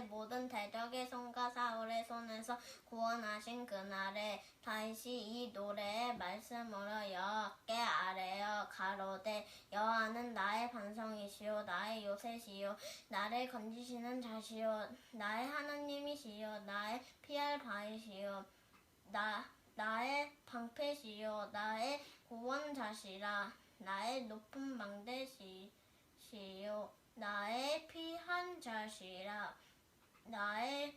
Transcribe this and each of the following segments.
모든 대적의 손과 사울의 손에서 구원하신 그날에 다윗이 이 노래의 말씀으로 여호와께 아뢰어 가로되 여호와는 나의 반성이시요 나의 요새시요 나를 건지시는 자시요 나의 하나님이시요 나의 피할 바이시요 나의 방패시요 나의 구원자시라 나의 높은 망대시요 나의 피한 자시라 나의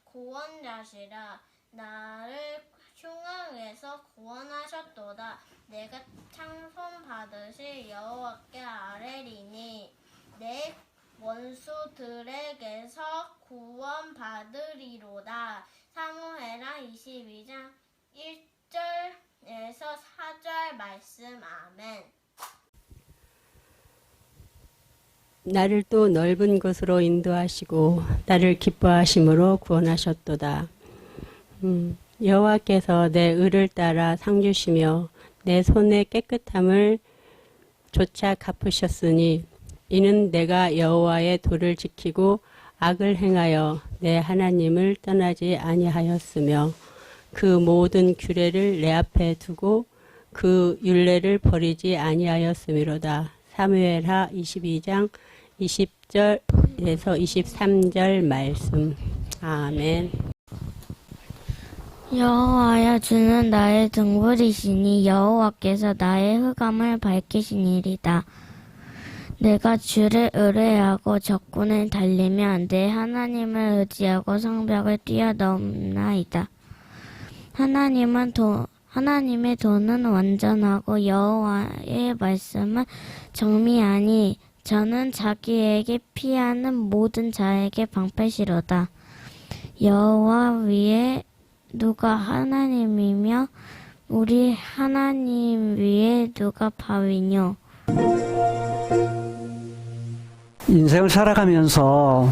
구원자시라 나를 흉악에서 구원하셨도다 내가 찬송 받으실 여호와께 아뢰리니 내 원수들에게서 구원받으리로다. 사무엘하 22장 1절에서 4절 말씀. 아멘. 나를 또 넓은 곳으로 인도하시고 나를 기뻐하심으로 구원하셨도다. 여호와께서 내 의를 따라 상 주시며 내 손의 깨끗함을 조차 갚으셨으니 이는 내가 여호와의 도를 지키고 악을 행하여 내 하나님을 떠나지 아니하였으며 그 모든 규례를 내 앞에 두고 그 율례를 버리지 아니하였음이로다. 사무엘하 22장 20절에서 23절 말씀. 아멘. 여호와여 주는 나의 등불이시니 여호와께서 나의 흑암을 밝히시니이다. 내가 주를 의뢰하고 적군을 달리면 내 하나님을 의지하고 성벽을 뛰어넘나이다. 하나님의 도는 완전하고 여호와의 말씀은 정미하니 저는 자기에게 피하는 모든 자에게 방패시로다. 여호와 위에 누가 하나님이며 우리 하나님 위에 누가 바위뇨. 인생을 살아가면서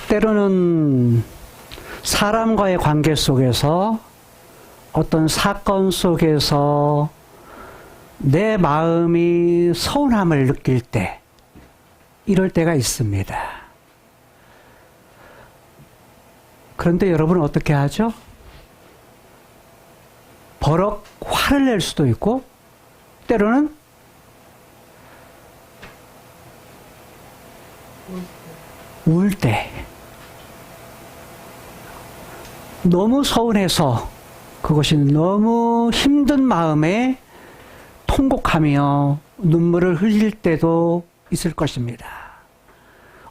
때로는 사람과의 관계 속에서 어떤 사건 속에서 내 마음이 서운함을 느낄 때, 이럴 때가 있습니다. 그런데 여러분은 어떻게 하죠? 버럭 화를 낼 수도 있고, 때로는 울 때, 너무 서운해서 그것이 너무 힘든 마음에 통곡하며 눈물을 흘릴 때도 있을 것입니다.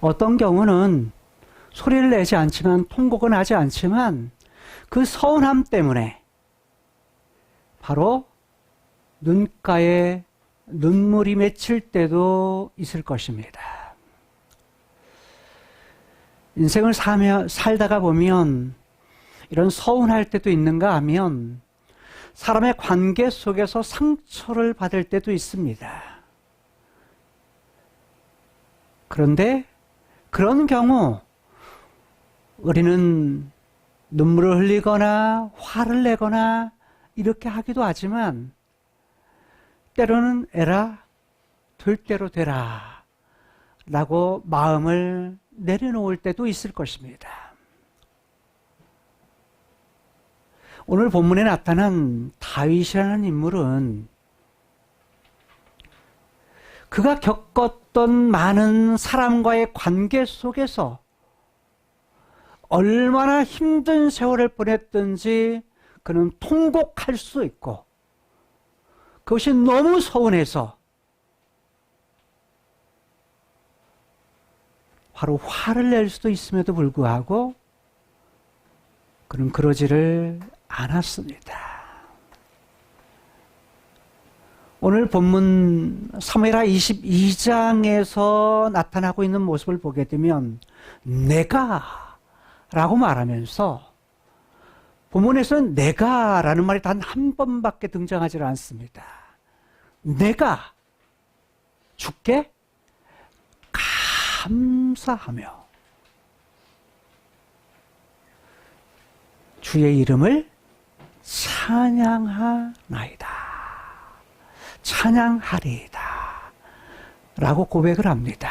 어떤 경우는 소리를 내지 않지만, 통곡은 하지 않지만 그 서운함 때문에 바로 눈가에 눈물이 맺힐 때도 있을 것입니다. 인생을 살다가 보면 이런 서운할 때도 있는가 하면 사람의 관계 속에서 상처를 받을 때도 있습니다. 그런데 그런 경우 우리는 눈물을 흘리거나 화를 내거나 이렇게 하기도 하지만 때로는 에라 될 대로 되라 라고 마음을 내려놓을 때도 있을 것입니다. 오늘 본문에 나타난 다윗이라는 인물은 그가 겪었던 많은 사람과의 관계 속에서 얼마나 힘든 세월을 보냈든지 그는 통곡할 수 있고, 그것이 너무 서운해서 바로 화를 낼 수도 있음에도 불구하고 그는 그러지를 않았습니다. 오늘 본문 사무엘하 22장에서 나타나고 있는 모습을 보게 되면 내가 라고 말하면서 본문에서는 내가 라는 말이 단 한 번밖에 등장하지 않습니다. 내가 주께 감사하며 주의 이름을 찬양하나이다. 찬양하리이다. 라고 고백을 합니다.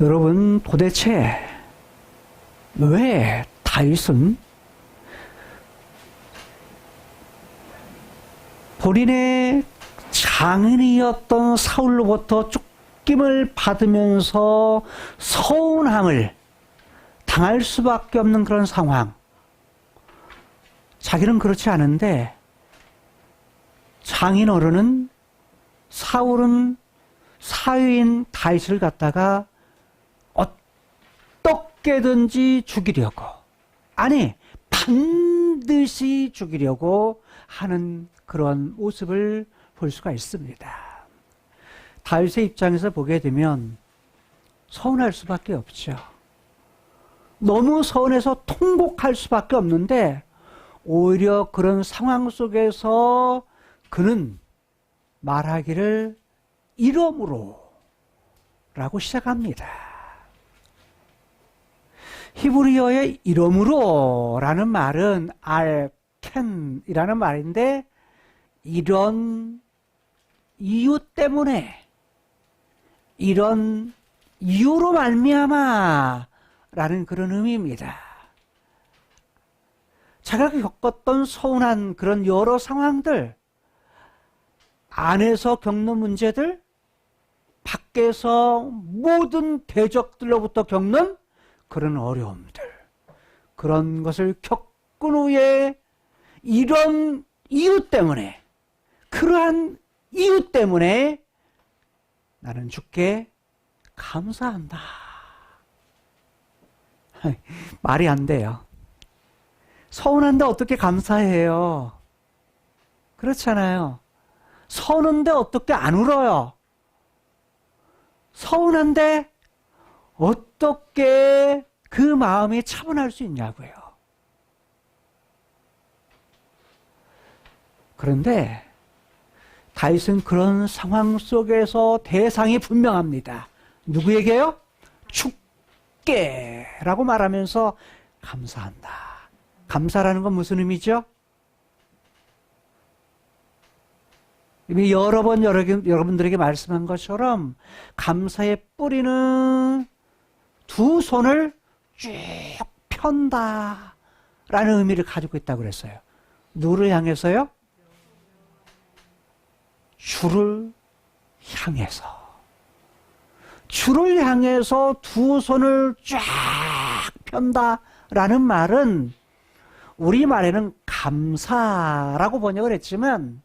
여러분, 도대체 왜 다윗은 본인의 장인이었던 사울로부터 쫓김을 받으면서 서운함을 당할 수밖에 없는 그런 상황, 자기는 그렇지 않은데 장인 어른은 사울은 사위인 다윗을 갖다가 어떻게든지 죽이려고, 아니 반드시 죽이려고 하는 그런 모습을 볼 수가 있습니다. 다윗의 입장에서 보게 되면 서운할 수밖에 없죠. 너무 서운해서 통곡할 수밖에 없는데 오히려 그런 상황 속에서 그는 말하기를 이러므로 라고 시작합니다. 히브리어의 이러므로 라는 말은 알켄이라는 말인데, 이런 이유 때문에, 이런 이유로 말미암아 라는 그런 의미입니다. 자기가 겪었던 서운한 그런 여러 상황들, 안에서 겪는 문제들, 밖에서 모든 대적들로부터 겪는 그런 어려움들, 그런 것을 겪은 후에 이런 이유 때문에, 그러한 이유 때문에 나는 주께 감사한다. 말이 안 돼요. 서운한데 어떻게 감사해요? 그렇잖아요. 서운한데 어떻게 안 울어요? 서운한데 어떻게 그 마음이 차분할 수 있냐고요. 그런데 다윗은 그런 상황 속에서 대상이 분명합니다. 누구에게요? 주께 라고 말하면서 감사한다. 감사라는 건 무슨 의미죠? 이미 여러 번 여러분들에게 말씀한 것처럼 감사의 뿌리는 두 손을 쭉 편다 라는 의미를 가지고 있다고 그랬어요. 누구를 향해서요? 주를 향해서. 주를 향해서 두 손을 쫙 편다 라는 말은 우리말에는 감사라고 번역을 했지만,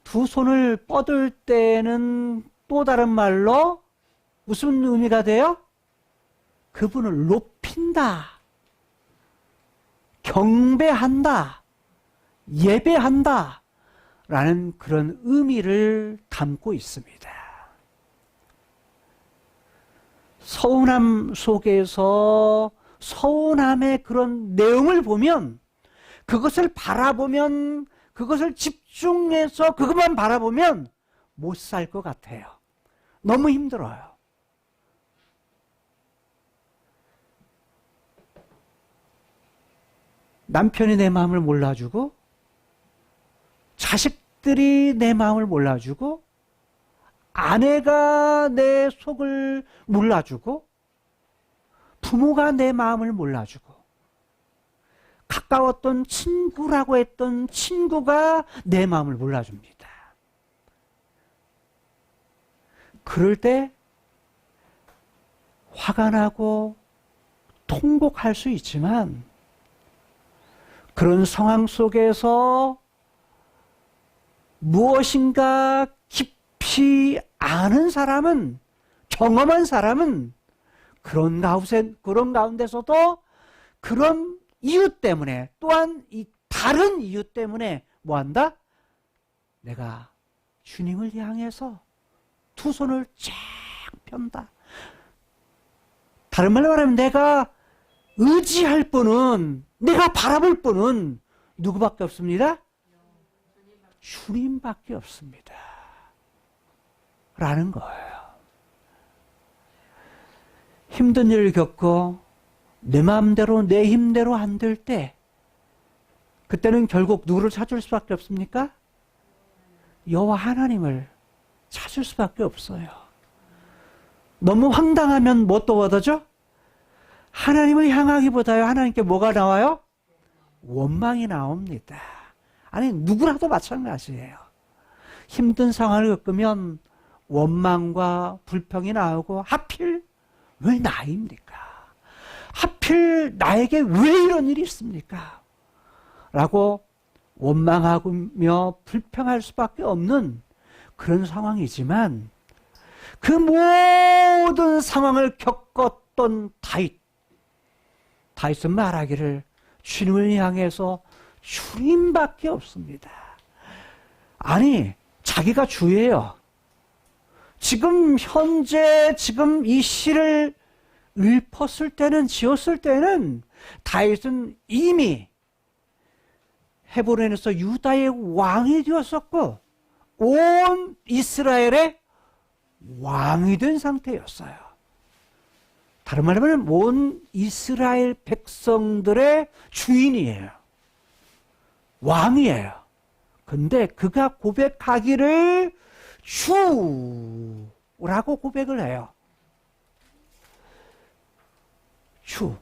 두 손을 뻗을 때는 또 다른 말로 무슨 의미가 돼요? 그분을 높인다, 경배한다, 예배한다 라는 그런 의미를 담고 있습니다. 서운함 속에서 서운함의 그런 내용을 보면, 그것을 바라보면, 그것을 집중해서 그것만 바라보면 못 살 것 같아요. 너무 힘들어요. 남편이 내 마음을 몰라주고, 자식들이 내 마음을 몰라주고, 아내가 내 속을 몰라주고, 부모가 내 마음을 몰라주고, 가까웠던 친구라고 했던 친구가 내 마음을 몰라줍니다. 그럴 때 화가 나고 통곡할 수 있지만, 그런 상황 속에서 무엇인가 깊이 아는 사람은, 경험한 사람은 그런 가운데서도 그런 이유 때문에, 또한 이 다른 이유 때문에 뭐한다? 내가 주님을 향해서 두 손을 쫙 편다. 다른 말로 말하면 내가 의지할 분은, 내가 바라볼 분은 누구밖에 없습니다? 주님밖에 없습니다. 라는 거예요. 힘든 일을 겪고 내 마음대로 내 힘대로 안 될 때, 그때는 결국 누구를 찾을 수밖에 없습니까? 여호와 하나님을 찾을 수밖에 없어요. 너무 황당하면 뭣도 얻어죠? 하나님을 향하기보다요, 하나님께 뭐가 나와요? 원망이 나옵니다. 아니, 누구라도 마찬가지예요. 힘든 상황을 겪으면 원망과 불평이 나오고, 하필 왜 나입니까? 하필 나에게 왜 이런 일이 있습니까? 라고 원망하며 불평할 수밖에 없는 그런 상황이지만, 그 모든 상황을 겪었던 다윗은 말하기를 주님을 향해서 주님밖에 없습니다. 아니, 자기가 주예요. 지금 현재 지금 이 시를 읊었을 때는, 지었을 때는 다윗은 이미 헤브론에서 유다의 왕이 되었었고 온 이스라엘의 왕이 된 상태였어요. 다른 말로 하면 온 이스라엘 백성들의 주인이에요. 왕이에요. 근데 그가 고백하기를 주라고 고백을 해요. 주.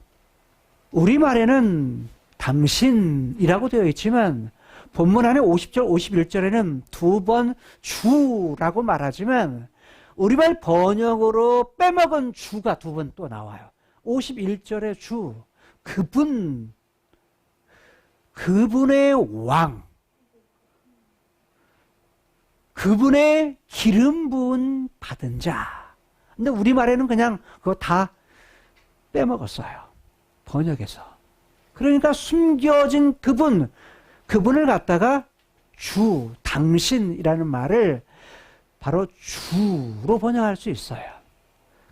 우리말에는 당신이라고 되어 있지만 본문 안에 50절, 51절에는 두 번 주라고 말하지만 우리말 번역으로 빼먹은 주가 두 번 또 나와요. 51절의 주, 그분의 왕, 그분의 기름 부은 받은 자. 근데 우리말에는 그냥 그거 다 빼먹었어요. 번역에서. 그러니까 숨겨진 그분을 갖다가 주, 당신이라는 말을 바로 주로 번역할 수 있어요.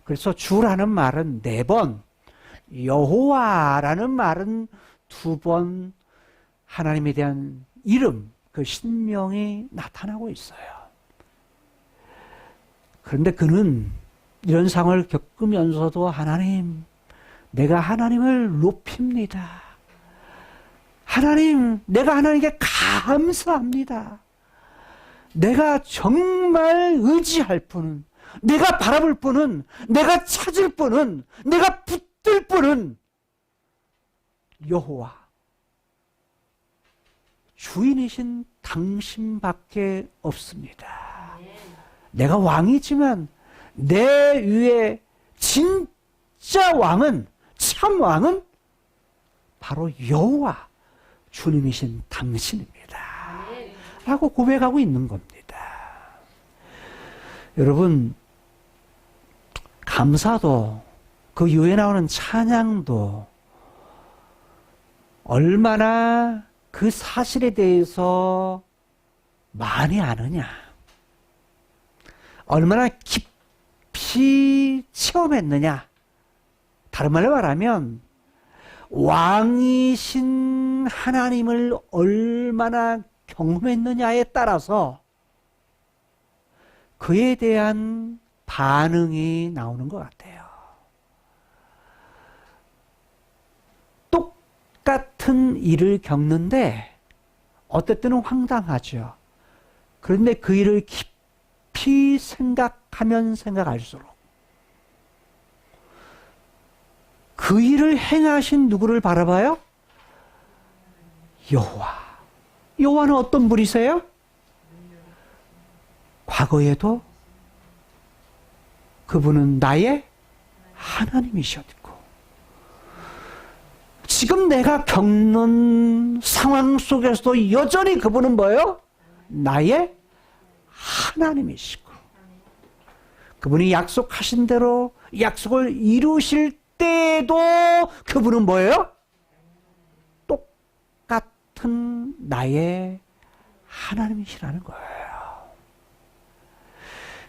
그래서 주라는 말은 4번, 여호와라는 말은 2번 하나님에 대한 이름, 그 신명이 나타나고 있어요. 그런데 그는 이런 상황을 겪으면서도 하나님, 내가 하나님을 높입니다. 하나님, 내가 하나님께 감사합니다. 내가 정말 의지할 분은, 내가 바라볼 분은, 내가 찾을 분은, 내가 붙들 분은 여호와, 주인이신 당신밖에 없습니다. 내가 왕이지만 내 위에 진짜 왕은, 참 왕은 바로 여호와, 주님이신 당신입니다. 라고 고백하고 있는 겁니다. 여러분, 감사도, 그 이후에 나오는 찬양도 얼마나 그 사실에 대해서 많이 아느냐, 얼마나 깊이 체험했느냐, 다른 말로 말하면 왕이신 하나님을 얼마나 경험했느냐에 따라서 그에 대한 반응이 나오는 것 같아요. 똑같은 일을 겪는데 어떨 때는 황당하죠. 그런데 그 일을 깊이 생각하면 생각할수록 그 일을 행하신 누구를 바라봐요? 여호와. 여호와는 어떤 분이세요? 과거에도 그분은 나의 하나님이셨고, 지금 내가 겪는 상황 속에서도 여전히 그분은 뭐예요? 나의 하나님이시고, 그분이 약속하신 대로 약속을 이루실 때에도 그분은 뭐예요? 똑같은 나의 하나님이시라는 거예요.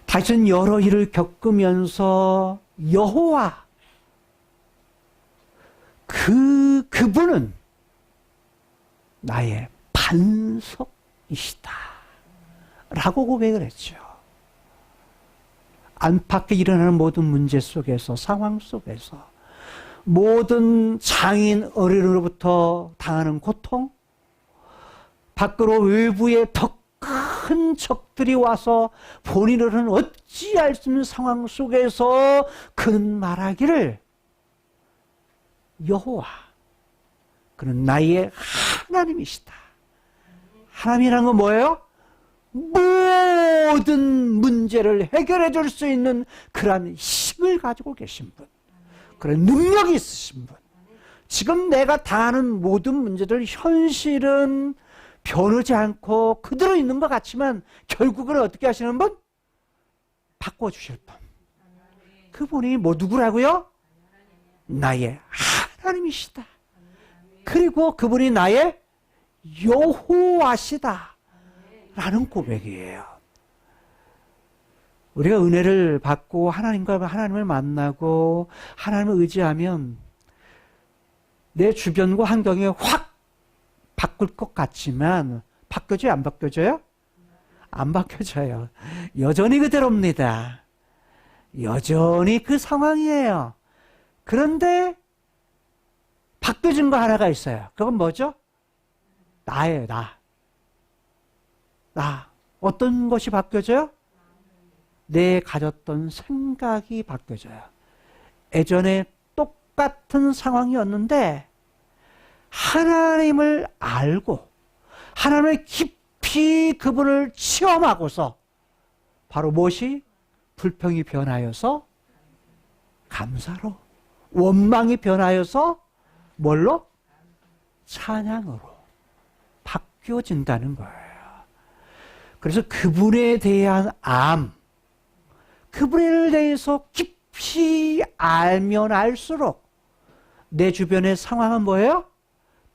다윗은 여러 일을 겪으면서 여호와, 그분은 나의 반석이시다 라고 고백을 했죠. 안팎에 일어나는 모든 문제 속에서, 상황 속에서, 모든 장인 어른으로부터 당하는 고통, 밖으로 외부의 더 큰 큰 적들이 와서 본인은 어찌할 수 없는 상황 속에서 그는 말하기를 여호와 그는 나의 하나님이시다. 하나님이란 건 뭐예요? 모든 문제를 해결해 줄 수 있는 그런 힘을 가지고 계신 분, 그런 능력이 있으신 분. 지금 내가 당하는 모든 문제들 현실은 변하지 않고 그대로 있는 것 같지만 결국은 어떻게 하시는 분? 바꿔주실 분. 그분이 뭐 누구라고요? 나의 하나님이시다. 그리고 그분이 나의 여호와시다 라는 고백이에요. 우리가 은혜를 받고 하나님과 하나님을 만나고 하나님을 의지하면 내 주변과 환경이 확 바꿀 것 같지만 바뀌어져요? 안 바뀌어져요? 안 바뀌어져요. 여전히 그대로입니다. 여전히 그 상황이에요. 그런데 바뀌어진 거 하나가 있어요. 그건 뭐죠? 나예요, 나. 어떤 것이 바뀌어져요? 내 가졌던 생각이 바뀌어져요. 예전에 똑같은 상황이었는데 하나님을 알고 하나님을 깊이 그분을 체험하고서 바로 무엇이? 불평이 변하여서 감사로, 원망이 변하여서 뭘로? 찬양으로 바뀌어진다는 거예요. 그래서 그분에 대한 그분에 대해서 깊이 알면 알수록 내 주변의 상황은 뭐예요?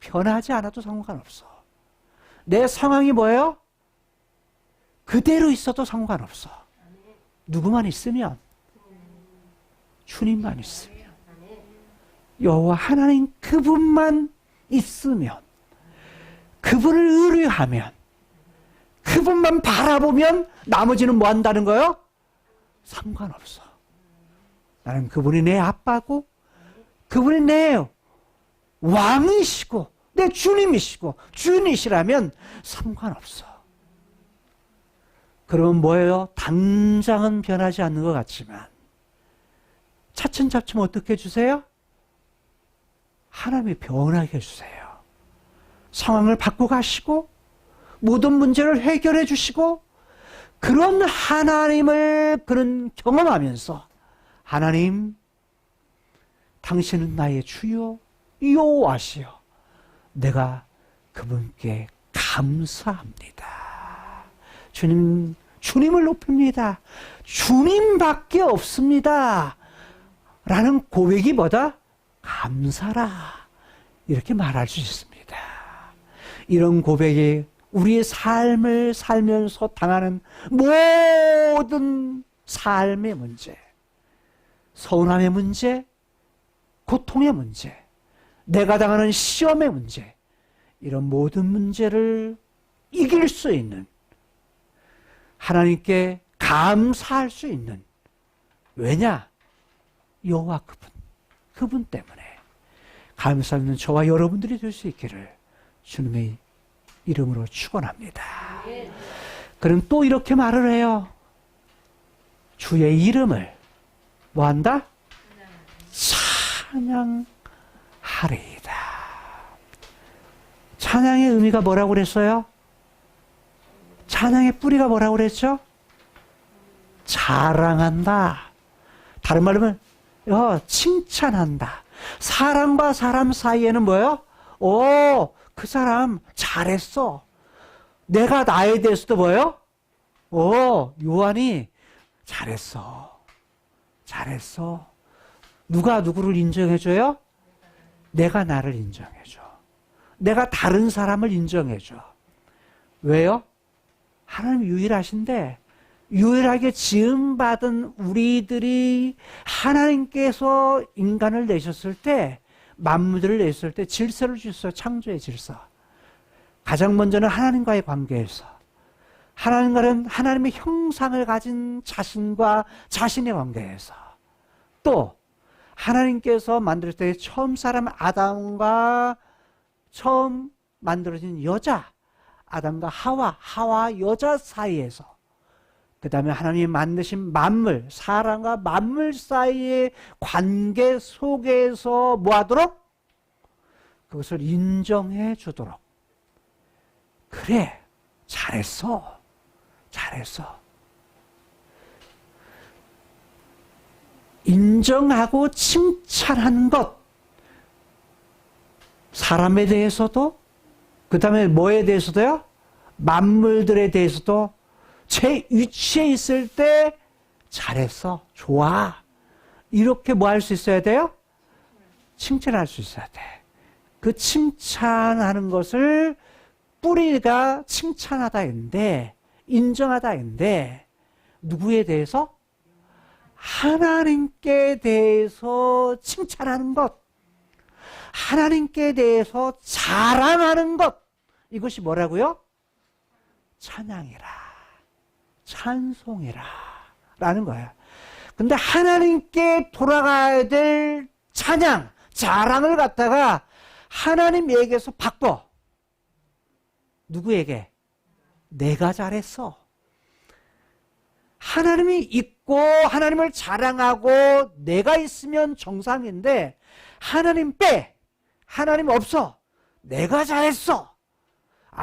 변하지 않아도 상관없어. 내 상황이 뭐예요? 그대로 있어도 상관없어. 누구만 있으면? 주님만 있으면. 여호와 하나님 그분만 있으면, 그분을 의뢰하면, 그분만 바라보면 나머지는 뭐 한다는 거예요? 상관없어. 나는 그분이 내 아빠고 그분이 내 왕이시고 내 주님이시고 주인이시라면 상관없어. 그러면 뭐예요? 당장은 변하지 않는 것 같지만 차츰차츰 어떻게 해주세요? 하나님이 변하게 해주세요. 상황을 바꿔가시고 모든 문제를 해결해 주시고 그런 하나님을 그는 경험하면서 하나님 당신은 나의 주요 여호와시여 내가 그분께 감사합니다. 주님을 높입니다. 주님밖에 없습니다. 라는 고백이 뭐다? 감사라. 이렇게 말할 수 있습니다. 이런 고백이 우리의 삶을 살면서 당하는 모든 삶의 문제, 서운함의 문제, 고통의 문제, 내가 당하는 시험의 문제, 이런 모든 문제를 이길 수 있는, 하나님께 감사할 수 있는, 왜냐? 여호와 그분 때문에 감사하는 저와 여러분들이 될 수 있기를 주님의 이름으로 축원합니다. 그럼 또 이렇게 말을 해요. 주의 이름을 뭐한다? 찬양하리이다. 찬양의 의미가 뭐라고 그랬어요? 찬양의 뿌리가 뭐라고 그랬죠? 자랑한다. 다른 말로 하면 칭찬한다. 사람과 사람 사이에는 뭐예요? 그 사람 잘했어. 내가 나에 대해서도 뭐예요? 요한이 잘했어. 잘했어. 누가 누구를 인정해줘요? 내가 나를 인정해줘. 내가 다른 사람을 인정해줘. 왜요? 하나님 유일하신데 유일하게 지음받은 우리들이 하나님께서 인간을 내셨을 때, 만물들을 내셨을 때 질서를 주셨어요. 창조의 질서. 가장 먼저는 하나님과의 관계에서, 하나님과는 하나님의 형상을 가진 자신과 자신의 관계에서, 또 하나님께서 만들었을 때 처음 사람 아담과 처음 만들어진 여자 아담과 하와 여자 사이에서, 그 다음에 하나님이 만드신 만물, 사람과 만물 사이의 관계 속에서 뭐하도록? 그것을 인정해 주도록. 그래, 잘했어. 인정하고 칭찬하는 것, 사람에 대해서도, 그 다음에 뭐에 대해서도요? 만물들에 대해서도 제 위치에 있을 때 잘했어, 좋아, 이렇게 뭐 할 수 있어야 돼요? 칭찬할 수 있어야 돼. 그 칭찬하는 것을 뿌리가 칭찬하다인데, 인정하다인데, 누구에 대해서? 하나님께 대해서 칭찬하는 것, 하나님께 대해서 자랑하는 것, 이것이 뭐라고요? 찬양이라, 찬송이라 라는 거예요. 근데 하나님께 돌아가야 될 찬양, 자랑을 갖다가 하나님에게서 바꿔. 누구에게? 내가 잘했어. 하나님이 있고 하나님을 자랑하고 내가 있으면 정상인데, 하나님 빼, 하나님 없어, 내가 잘했어,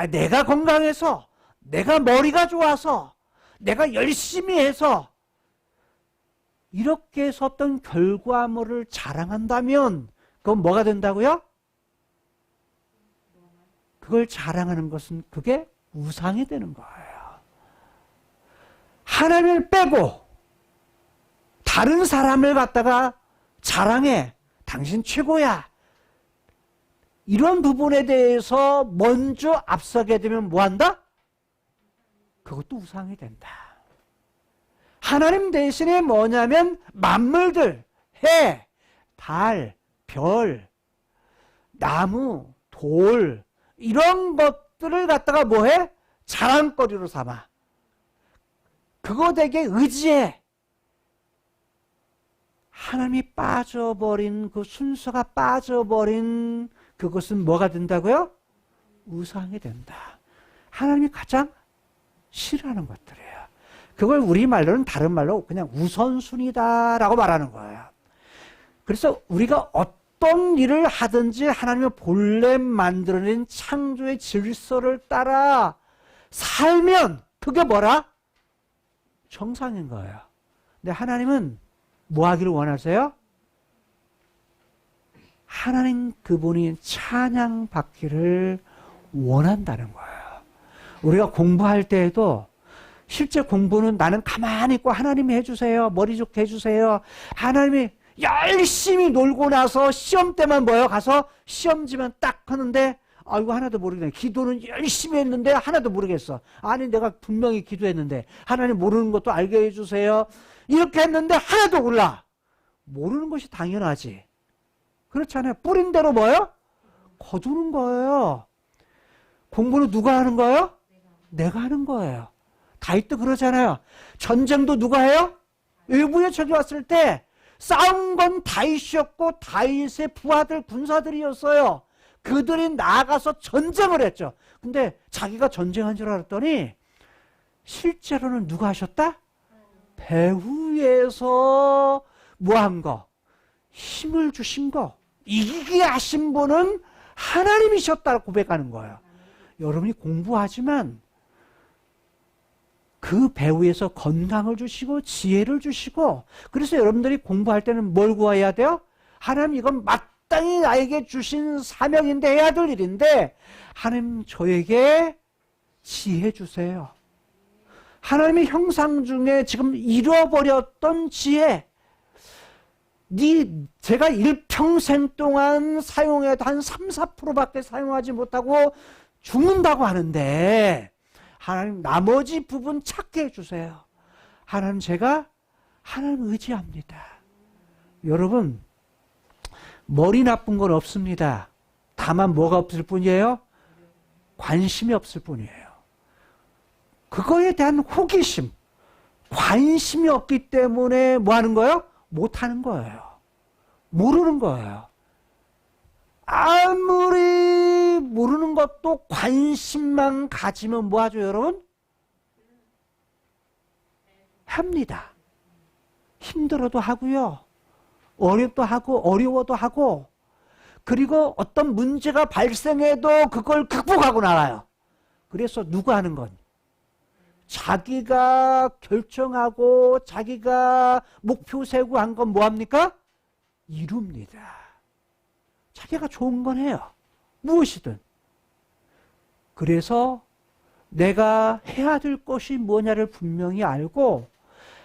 내가 건강해서, 내가 머리가 좋아서, 내가 열심히 해서, 이렇게 해서 어떤 결과물을 자랑한다면 그건 뭐가 된다고요? 그걸 자랑하는 것은 그게 우상이 되는 거예요. 하나님을 빼고 다른 사람을 갖다가 자랑해, 당신 최고야, 이런 부분에 대해서 먼저 앞서게 되면 뭐한다? 그것도 우상이 된다. 하나님 대신에 뭐냐면 만물들, 해, 달, 별, 나무, 돌, 이런 것들을 갖다가 뭐해? 자랑거리로 삼아. 그거 되게 의지해. 하나님이 빠져버린, 그 순서가 빠져버린 그것은 뭐가 된다고요? 우상이 된다. 하나님이 가장 싫어하는 것들이에요. 그걸 우리말로는 다른 말로 그냥 우선순위다라고 말하는 거예요. 그래서 우리가 어떤 일을 하든지 하나님의 본래 만들어낸 창조의 질서를 따라 살면 그게 뭐라? 정상인 거예요. 근데 하나님은 뭐 하기를 원하세요? 하나님 그분이 찬양받기를 원한다는 거예요. 우리가 공부할 때에도 실제 공부는 나는 가만히 있고 하나님이 해주세요, 머리 좋게 해주세요, 하나님이 열심히 놀고 나서 시험 때만 뭐예요? 가서 시험지만 딱 하는데 아이고 하나도 모르겠네. 기도는 열심히 했는데 하나도 모르겠어. 아니 내가 분명히 기도했는데 하나님 모르는 것도 알게 해주세요, 이렇게 했는데 하나도 몰라. 모르는 것이 당연하지. 그렇잖아요. 뿌린 대로 뭐예요? 거두는 거예요. 공부는 누가 하는 거예요? 내가 하는 거예요. 다윗도 그러잖아요. 전쟁도 누가 해요? 외부에 적이 왔을 때 싸운 건 다윗이었고 다윗의 부하들 군사들이었어요. 그들이 나가서 전쟁을 했죠. 근데 자기가 전쟁한 줄 알았더니 실제로는 누가 하셨다? 배후에서 뭐 한 거? 힘을 주신 거. 이기게 하신 분은 하나님이셨다고 고백하는 거예요. 여러분이 공부하지만 그 배후에서 건강을 주시고 지혜를 주시고, 그래서 여러분들이 공부할 때는 뭘 구해야 돼요? 하나님 이건 마땅히 나에게 주신 사명인데 해야 될 일인데 하나님 저에게 지혜 주세요. 하나님의 형상 중에 지금 잃어버렸던 지혜, 제가 일평생 동안 사용해도 한 3, 4%밖에 사용하지 못하고 죽는다고 하는데 하나님 나머지 부분 찾게 해주세요. 하나님 제가 하나님 의지합니다. 여러분 머리 나쁜 건 없습니다. 다만 뭐가 없을 뿐이에요? 관심이 없을 뿐이에요. 그거에 대한 호기심, 관심이 없기 때문에 뭐 하는 거예요? 못하는 거예요. 모르는 거예요. 아무리 모르는 것도 관심만 가지면 뭐하죠, 여러분? 합니다. 힘들어도 하고요. 어렵도 하고 어려워도 하고, 그리고 어떤 문제가 발생해도 그걸 극복하고 나가요. 그래서 누가 하는 건? 자기가 결정하고 자기가 목표 세우고 한 건 뭐합니까? 이룹니다. 자기가 좋은 건 해요. 무엇이든. 그래서 내가 해야 될 것이 뭐냐를 분명히 알고,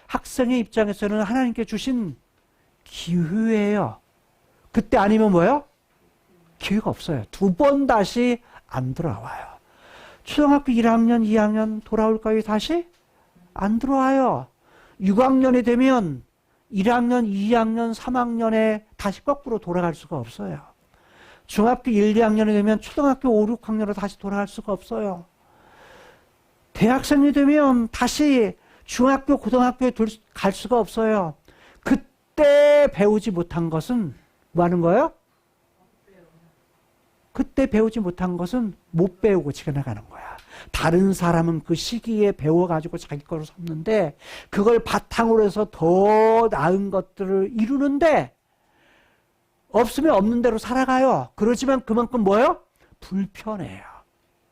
학생의 입장에서는 하나님께 주신 기회예요. 그때 아니면 뭐예요? 기회가 없어요. 두 번 다시 안 돌아와요. 초등학교 1학년, 2학년 돌아올까요? 다시? 안 들어와요. 6학년이 되면 1학년, 2학년, 3학년에 다시 거꾸로 돌아갈 수가 없어요. 중학교 1, 2학년이 되면 초등학교 5, 6학년으로 다시 돌아갈 수가 없어요. 대학생이 되면 다시 중학교, 고등학교에 갈 수가 없어요. 그때 배우지 못한 것은 뭐 하는 거예요? 그때 배우지 못한 것은 못 배우고 지나가는 거야. 다른 사람은 그 시기에 배워가지고 자기 거로 삼는데, 그걸 바탕으로 해서 더 나은 것들을 이루는데, 없으면 없는 대로 살아가요. 그러지만 그만큼 뭐예요? 불편해요.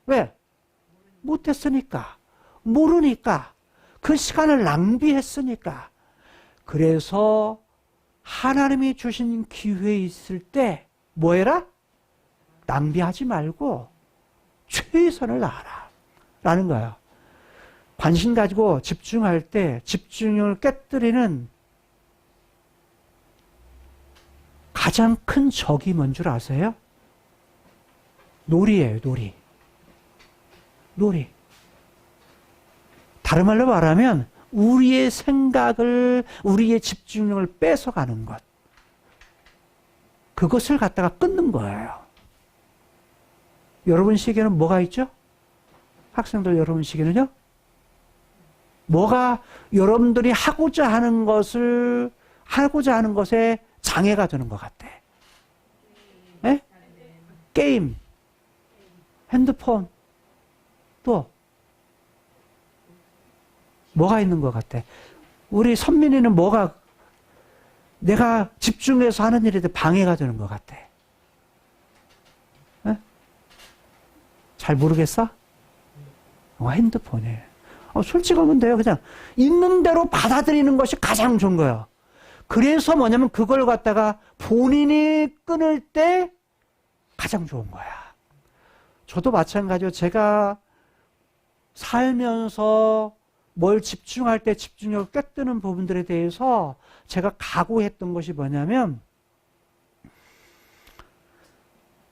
왜? 못했으니까. 모르니까. 그 시간을 낭비했으니까. 그래서 하나님이 주신 기회에 있을 때 뭐 해라? 낭비하지 말고 최선을 다하라 라는 거예요. 관심 가지고 집중할 때 집중력을 깨뜨리는 가장 큰 적이 뭔 줄 아세요? 놀이예요. 놀이. 다른 말로 말하면 우리의 생각을, 우리의 집중력을 뺏어가는 것, 그것을 갖다가 끊는 거예요. 여러분 시계는 뭐가 있죠? 학생들 여러분 시계는요? 뭐가 여러분들이 하고자 하는 것에 장애가 되는 것 같아? 네? 게임, 핸드폰, 또 뭐가 있는 것 같아? 우리 선민이는 뭐가 내가 집중해서 하는 일에 방해가 되는 것 같아? 네? 잘 모르겠어? 핸드폰이에요. 솔직하면 돼요. 그냥 있는 대로 받아들이는 것이 가장 좋은 거예요. 그래서 뭐냐면 그걸 갖다가 본인이 끊을 때 가장 좋은 거야. 저도 마찬가지로 제가 살면서 뭘 집중할 때 집중력을 꿰뜨는 부분들에 대해서 제가 각오했던 것이 뭐냐면,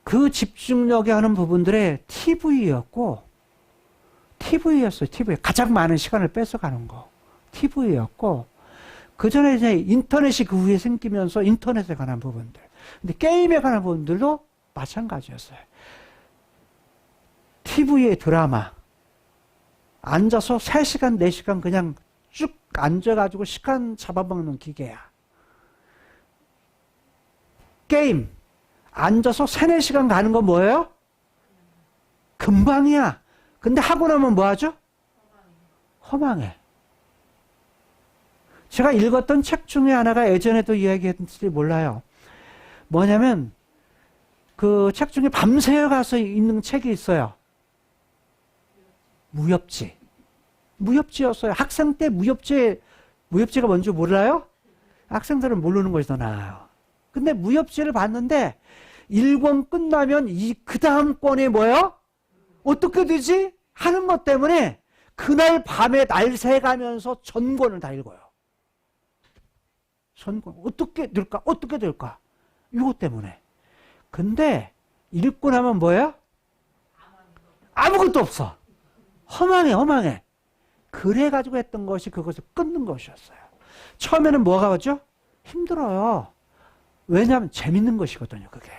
그 집중력에 하는 부분들의 TV였어요. TV. 가장 많은 시간을 뺏어가는 거. TV였고, 그 전에 이제 인터넷이 그 후에 생기면서 인터넷에 관한 부분들. 근데 게임에 관한 부분들도 마찬가지였어요. TV의 드라마. 앉아서 3시간, 4시간 그냥 쭉 앉아가지고 시간 잡아먹는 기계야. 게임. 앉아서 3, 4시간 가는 건 뭐예요? 금방이야. 근데 하고 나면 뭐 하죠? 허망해. 제가 읽었던 책 중에 하나가 예전에도 이야기했는지 몰라요. 뭐냐면 그 책 중에 밤새워 가서 읽는 책이 있어요. 무협지였어요. 학생 때 무협지가 뭔지 몰라요? 학생들은 모르는 것이 더 나아요. 근데 무협지를 봤는데 1권 끝나면 그 다음 권이 뭐예요? 어떻게 되지? 하는 것 때문에 그날 밤에 날 새가면서 전권을 다 읽어요. 전권. 어떻게 될까? 이것 때문에. 근데 읽고 나면 뭐예요? 아무것도 없어. 허망해. 그래가지고 했던 것이 그것을 끊는 것이었어요. 처음에는 뭐가 오죠? 힘들어요. 왜냐하면 재밌는 것이거든요, 그게.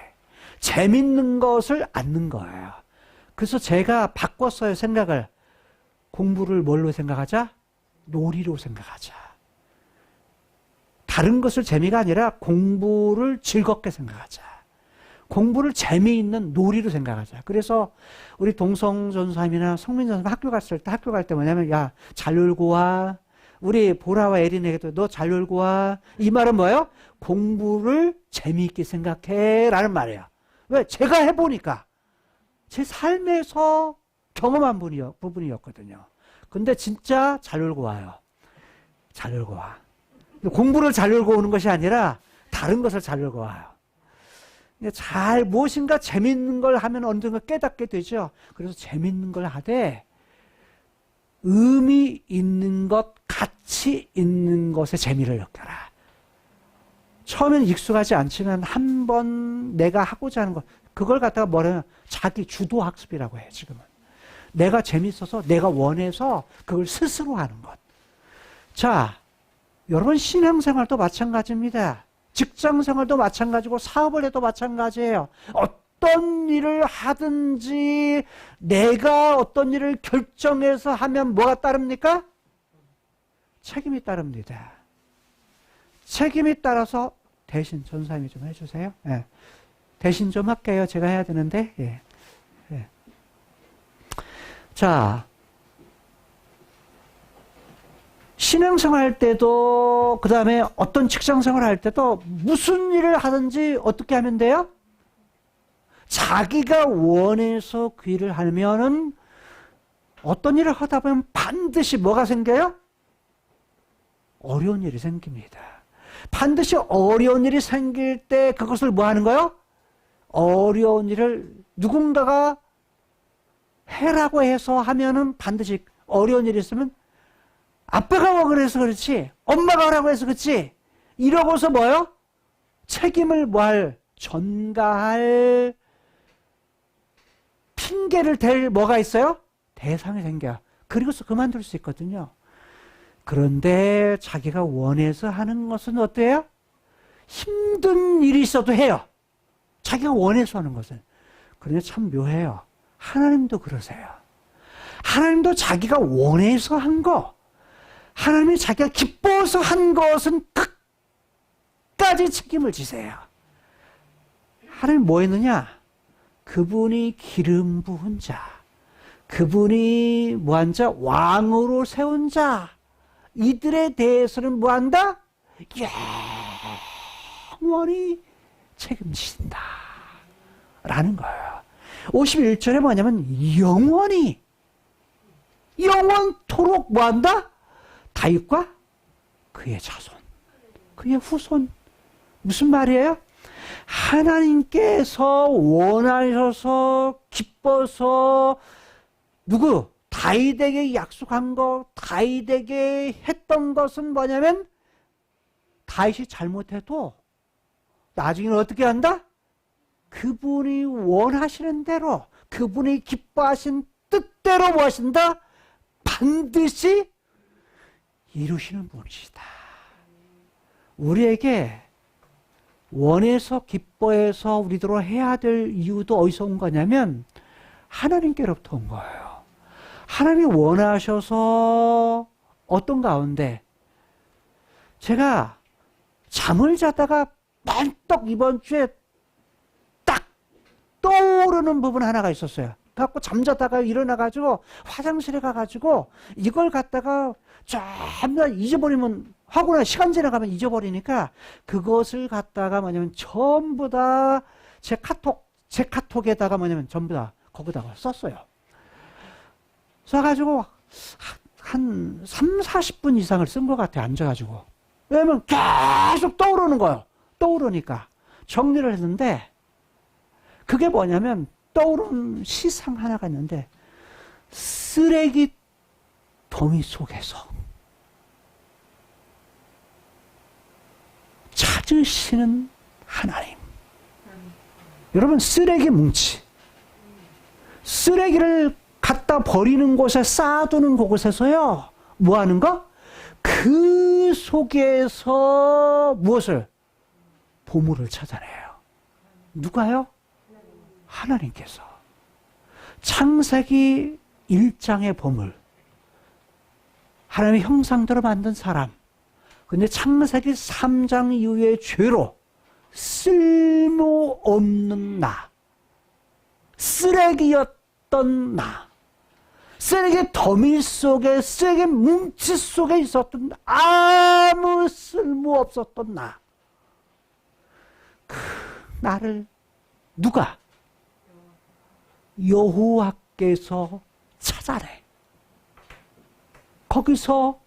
재밌는 것을 앉는 거예요. 그래서 제가 바꿨어요, 생각을. 공부를 뭘로 생각하자? 놀이로 생각하자. 다른 것을 재미가 아니라 공부를 즐겁게 생각하자. 공부를 재미있는 놀이로 생각하자. 그래서 우리 동성전사님이나 성민전사 학교 갔을 때, 학교 갈 때 뭐냐면, 야, 잘 놀고 와. 우리 보라와 에린에게도 너 잘 놀고 와. 이 말은 뭐예요? 공부를 재미있게 생각해. 라는 말이에요. 왜? 제가 해보니까. 제 삶에서 경험한 부분이었거든요. 근데 진짜 잘 놀고 와요. 잘 놀고 와. 공부를 잘 놀고 오는 것이 아니라 다른 것을 잘 놀고 와요. 잘 무엇인가 재밌는 걸 하면 언젠가 깨닫게 되죠. 그래서 재밌는 걸 하되 의미 있는 것, 가치 있는 것에 재미를 느껴라. 처음에는 익숙하지 않지만 한 번 내가 하고자 하는 것, 그걸 갖다가 뭐냐면 자기 주도 학습이라고 해요. 지금은. 내가 재밌어서 내가 원해서 그걸 스스로 하는 것. 자, 여러분 신앙생활도 마찬가지입니다. 직장생활도 마찬가지고 사업을 해도 마찬가지예요. 어떤 일을 하든지 내가 어떤 일을 결정해서 하면 뭐가 따릅니까? 책임이 따릅니다. 책임이 따라서 대신 전사님이 좀 해주세요. 예. 대신 좀 할게요. 제가 해야 되는데. 예. 예. 자, 신앙생활 할 때도 그 다음에 어떤 직장생활 할 때도 무슨 일을 하든지 어떻게 하면 돼요? 자기가 원해서 그 일을 하면은 어떤 일을 하다 보면 반드시 뭐가 생겨요? 어려운 일이 생깁니다. 반드시 어려운 일이 생길 때 그것을 뭐 하는 거예요? 어려운 일을 누군가가 해라고 해서 하면은 반드시 어려운 일이 있으면 아빠가 그래서 그렇지, 엄마가 하라고 해서 그렇지, 이러고서 뭐요? 책임을 전가할 핑계를 댈 뭐가 있어요? 대상이 생겨. 그리고서 그만둘 수 있거든요. 그런데 자기가 원해서 하는 것은 어때요? 힘든 일이 있어도 해요. 자기가 원해서 하는 것은. 그런데 참 묘해요. 하나님도 그러세요. 하나님도 자기가 원해서 한 거, 하나님이 자기가 기뻐서 한 것은 끝까지 책임을 지세요. 하나님 뭐 했느냐? 그분이 기름 부은 자, 그분이 뭐한 자? 왕으로 세운 자, 이들에 대해서는 뭐한다? 영원히 책임진다 라는 거예요. 51절에 뭐냐면 영원히, 영원토록 뭐한다? 다윗과 그의 자손, 그의 후손. 무슨 말이에요? 하나님께서 원하셔서 기뻐서 누구? 다윗에게 약속한 거, 다윗에게 했던 것은 뭐냐면 다윗이 잘못해도 나중에는 어떻게 한다? 그분이 원하시는 대로, 그분이 기뻐하신 뜻대로 뭐 하신다? 반드시 이루시는 분이시다. 우리에게 원해서 기뻐해서 우리들로 해야 될 이유도 어디서 온 거냐면 하나님께로부터 온 거예요. 하나님이 원하셔서 어떤 가운데 제가 잠을 자다가 번떡 이번 주에 딱 떠오르는 부분 하나가 있었어요. 갖고 잠자다가 일어나가지고 화장실에 가가지고 이걸 갖다가 전부 잊어버리면 하고 나 시간 지나가면 잊어버리니까 그것을 갖다가 뭐냐면 전부 다 제 카톡에다가 뭐냐면 전부 다 거기다가 썼어요. 써가지고 한 3, 40분 이상을 쓴 것 같아요. 앉아가지고. 왜냐면 계속 떠오르는 거예요. 떠오르니까. 정리를 했는데 그게 뭐냐면 떠오르는 시상 하나가 있는데 쓰레기 더미 속에서 찾으시는 하나님. 여러분 쓰레기 뭉치, 쓰레기를 갖다 버리는 곳에 쌓아두는 그곳에서요 뭐 하는 거? 그 속에서 무엇을? 보물을 찾아내요. 누가요? 하나님께서. 창세기 1장의 보물, 하나님의 형상대로 만든 사람. 근데 창세기 3장 이후의 죄로 쓸모없는 나, 쓰레기였던 나, 쓰레기 더미 속에, 쓰레기 뭉치 속에 있었던 아무 쓸모없었던 나. 그 나를 누가? 여호와께서 찾아내. 거기서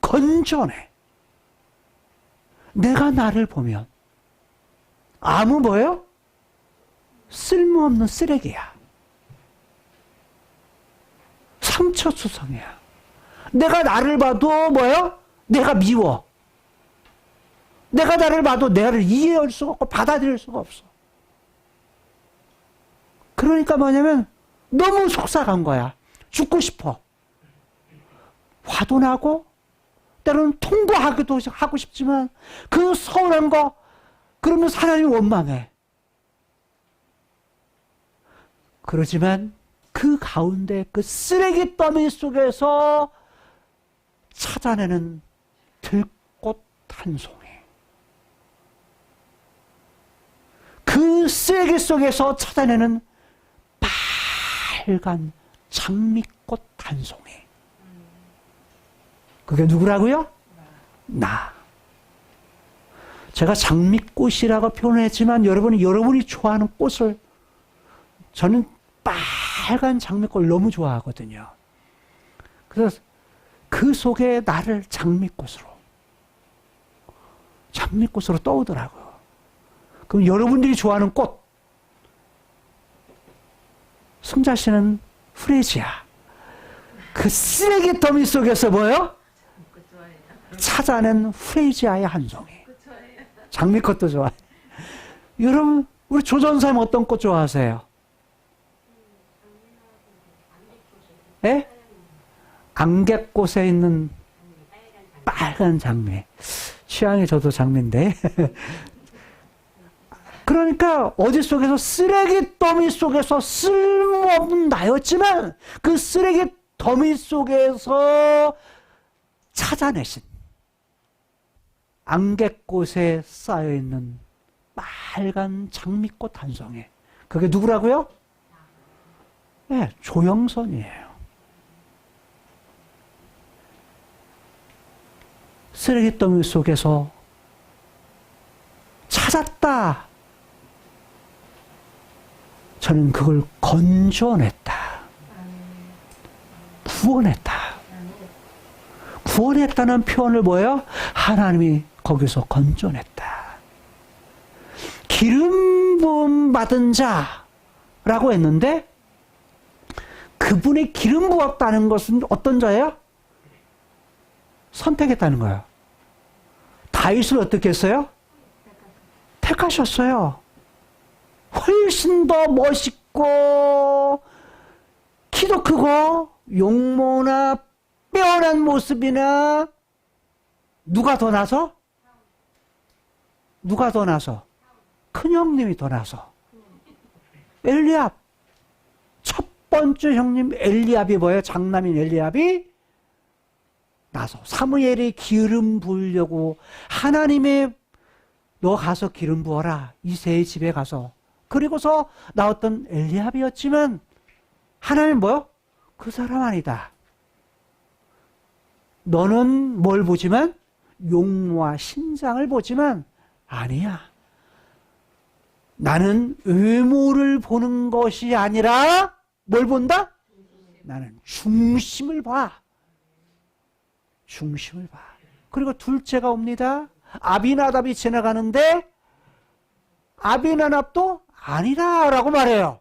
건져내. 내가 나를 보면 아무 뭐예요? 쓸모없는 쓰레기야. 상처수성이야. 내가 나를 봐도 뭐예요? 내가 미워. 내가 나를 봐도 나를 이해할 수가 없고 받아들일 수가 없어. 그러니까 뭐냐면 너무 속상한 거야. 죽고 싶어. 화도 나고 때로는 통보하기도 하고 싶지만 그 서운한 거 그러면 하나님이 원망해. 그러지만 그 가운데 그 쓰레기 더미 속에서 찾아내는 들꽃 한 송이. 그 쓰레기 속에서 찾아내는 빨간 장미꽃 한 송이. 그게 누구라고요? 나. 제가 장미꽃이라고 표현했지만 여러분이 좋아하는 꽃을 저는 빨간 장미꽃을 너무 좋아하거든요. 그래서 그 속에 나를 장미꽃으로 떠오더라고요. 그럼 여러분들이 좋아하는 꽃, 승자 씨는 프레지아. 그 쓰레기 더미 속에서 뭐예요? 찾아낸 프레지아의 한 송이. 장미꽃도 좋아해. 여러분, 우리 조전사님 어떤 꽃 좋아하세요? 예? 안개꽃에 있는 빨간 장미. 취향이 저도 장미인데. 그러니까 어디 속에서 쓰레기 더미 속에서 쓸모없는 나였지만 그 쓰레기 더미 속에서 찾아내신 안개꽃에 쌓여있는 빨간 장미꽃 한 송이. 그게 누구라고요? 네, 조영선이에요. 쓰레기 더미 속에서 찾았다. 저는 그걸 건져냈다. 구원했다. 구원했다는 표현을 뭐예요? 하나님이 거기서 건져냈다. 기름 부음 받은 자라고 했는데 그분이 기름 부었다는 것은 어떤 자예요? 선택했다는 거예요. 다윗을 어떻게 했어요? 택하셨어요. 훨씬 더 멋있고 키도 크고 용모나 빼어난 모습이나 누가 더 나서? 누가 더 나서? 큰형님이 더 나서. 엘리압. 첫 번째 형님 엘리압이 뭐예요? 장남인 엘리압이 나서. 사무엘이 기름 부으려고 하나님의 너 가서 기름 부어라. 이새의 집에 가서. 그리고서 나왔던 엘리압이었지만 하나님 뭐요? 그 사람 아니다. 너는 뭘 보지만? 용모와 신장을 보지만 아니야. 나는 외모를 보는 것이 아니라 뭘 본다? 나는 중심을 봐. 중심을 봐. 그리고 둘째가 옵니다. 아비나답이 지나가는데 아비나답도 아니다 라고 말해요.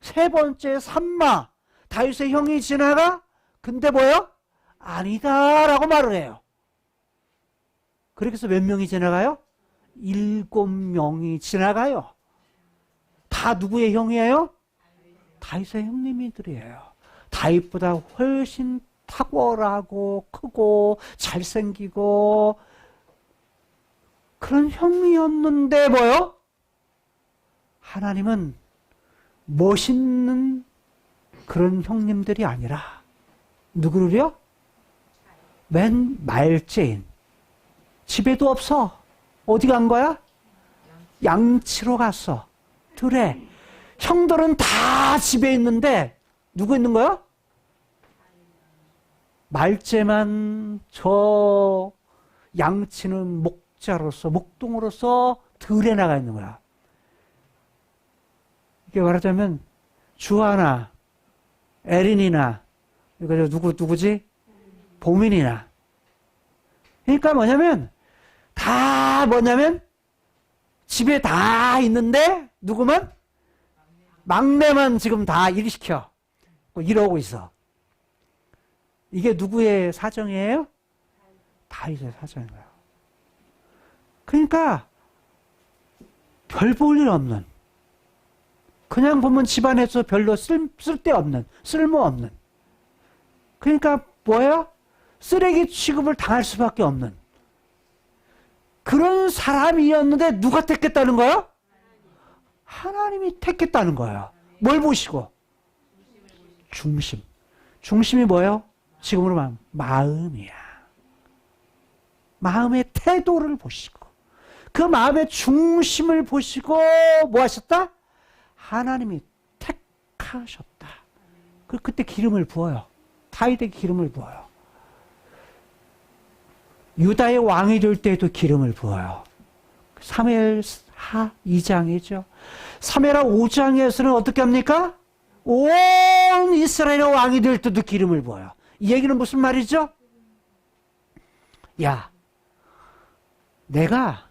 세 번째 삼마 다윗의 형이 지나가? 근데 뭐요? 아니다 라고 말을 해요. 그래서 몇 명이 지나가요? 7명이 지나가요. 다 누구의 형이에요? 다윗의 형님들이에요. 다윗보다 훨씬 탁월하고 크고 잘생기고 그런 형이었는데 뭐요? 하나님은 멋있는 그런 형님들이 아니라 누구를요? 맨 말째인 집에도 없어. 어디 간 거야? 양치러 갔어. 들에. 형들은 다 집에 있는데 누구 있는 거야? 말째만 저 양치는 목자로서 목동으로서 들에 나가 있는 거야. 이게 말하자면 주하나 에린이나 이거 누구지? 보민이나. 그러니까 뭐냐면 집에 다 있는데 누구만? 막내만 지금 다 일시켜. 이러고 있어. 이게 누구의 사정이에요? 다윗의 사정인 거예요. 그러니까 별 볼 일 없는, 그냥 보면 집안에서 별로 쓸데없는, 쓸모없는, 그러니까 뭐예요? 쓰레기 취급을 당할 수밖에 없는 그런 사람이었는데 누가 택했다는 거예요? 하나님이 택했다는 거예요. 뭘 보시고? 중심. 중심이 뭐예요? 지금으로 말하면 마음이야. 마음의 태도를 보시고 그 마음의 중심을 보시고 뭐 하셨다? 하나님이 택하셨다. 그때 기름을 부어요. 다윗에게 기름을 부어요. 유다의 왕이 될 때에도 기름을 부어요. 사무엘하 2장이죠. 사무엘하 5장에서는 어떻게 합니까? 온 이스라엘의 왕이 될 때도 기름을 부어요. 이 얘기는 무슨 말이죠? 야, 내가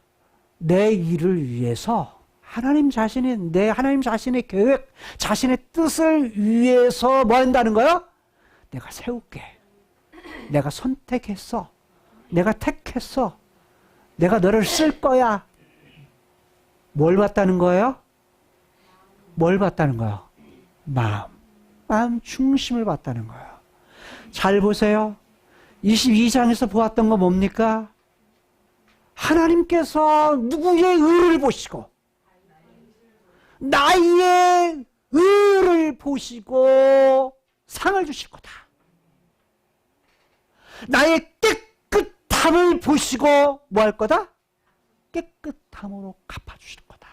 내 일을 위해서 하나님 자신의 계획, 자신의 뜻을 위해서 뭐 한다는 거요? 내가 세울게. 내가 선택했어. 내가 택했어. 내가 너를 쓸 거야. 뭘 봤다는 거예요? 뭘 봤다는 거예요? 마음 중심을 봤다는 거예요. 잘 보세요. 22장에서 보았던 거 뭡니까? 하나님께서 누구의 의를 보시고 나의 의를 보시고 상을 주실 거다. 나의 깨끗함을 보시고 뭐 할 거다? 깨끗함으로 갚아주실 거다.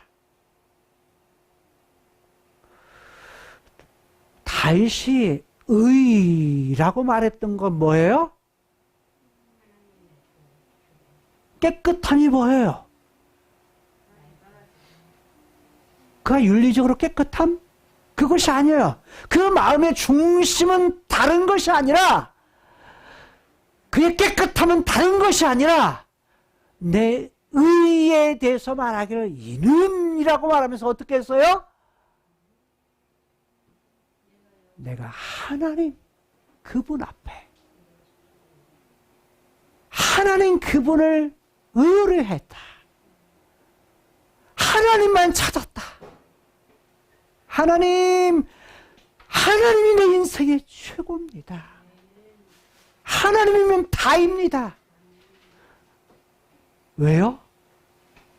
다윗이 의라고 말했던 건 뭐예요? 깨끗함이 뭐예요? 그가 윤리적으로 깨끗함? 그것이 아니에요. 그 마음의 중심은 다른 것이 아니라, 그의 깨끗함은 다른 것이 아니라 내 의에 대해서 말하기를 이는이라고 말하면서 어떻게 했어요? 내가 하나님 그분 앞에 하나님 그분을 의뢰했다. 하나님만 찾았다. 하나님이 내 인생의 최고입니다. 하나님이면 다입니다. 왜요?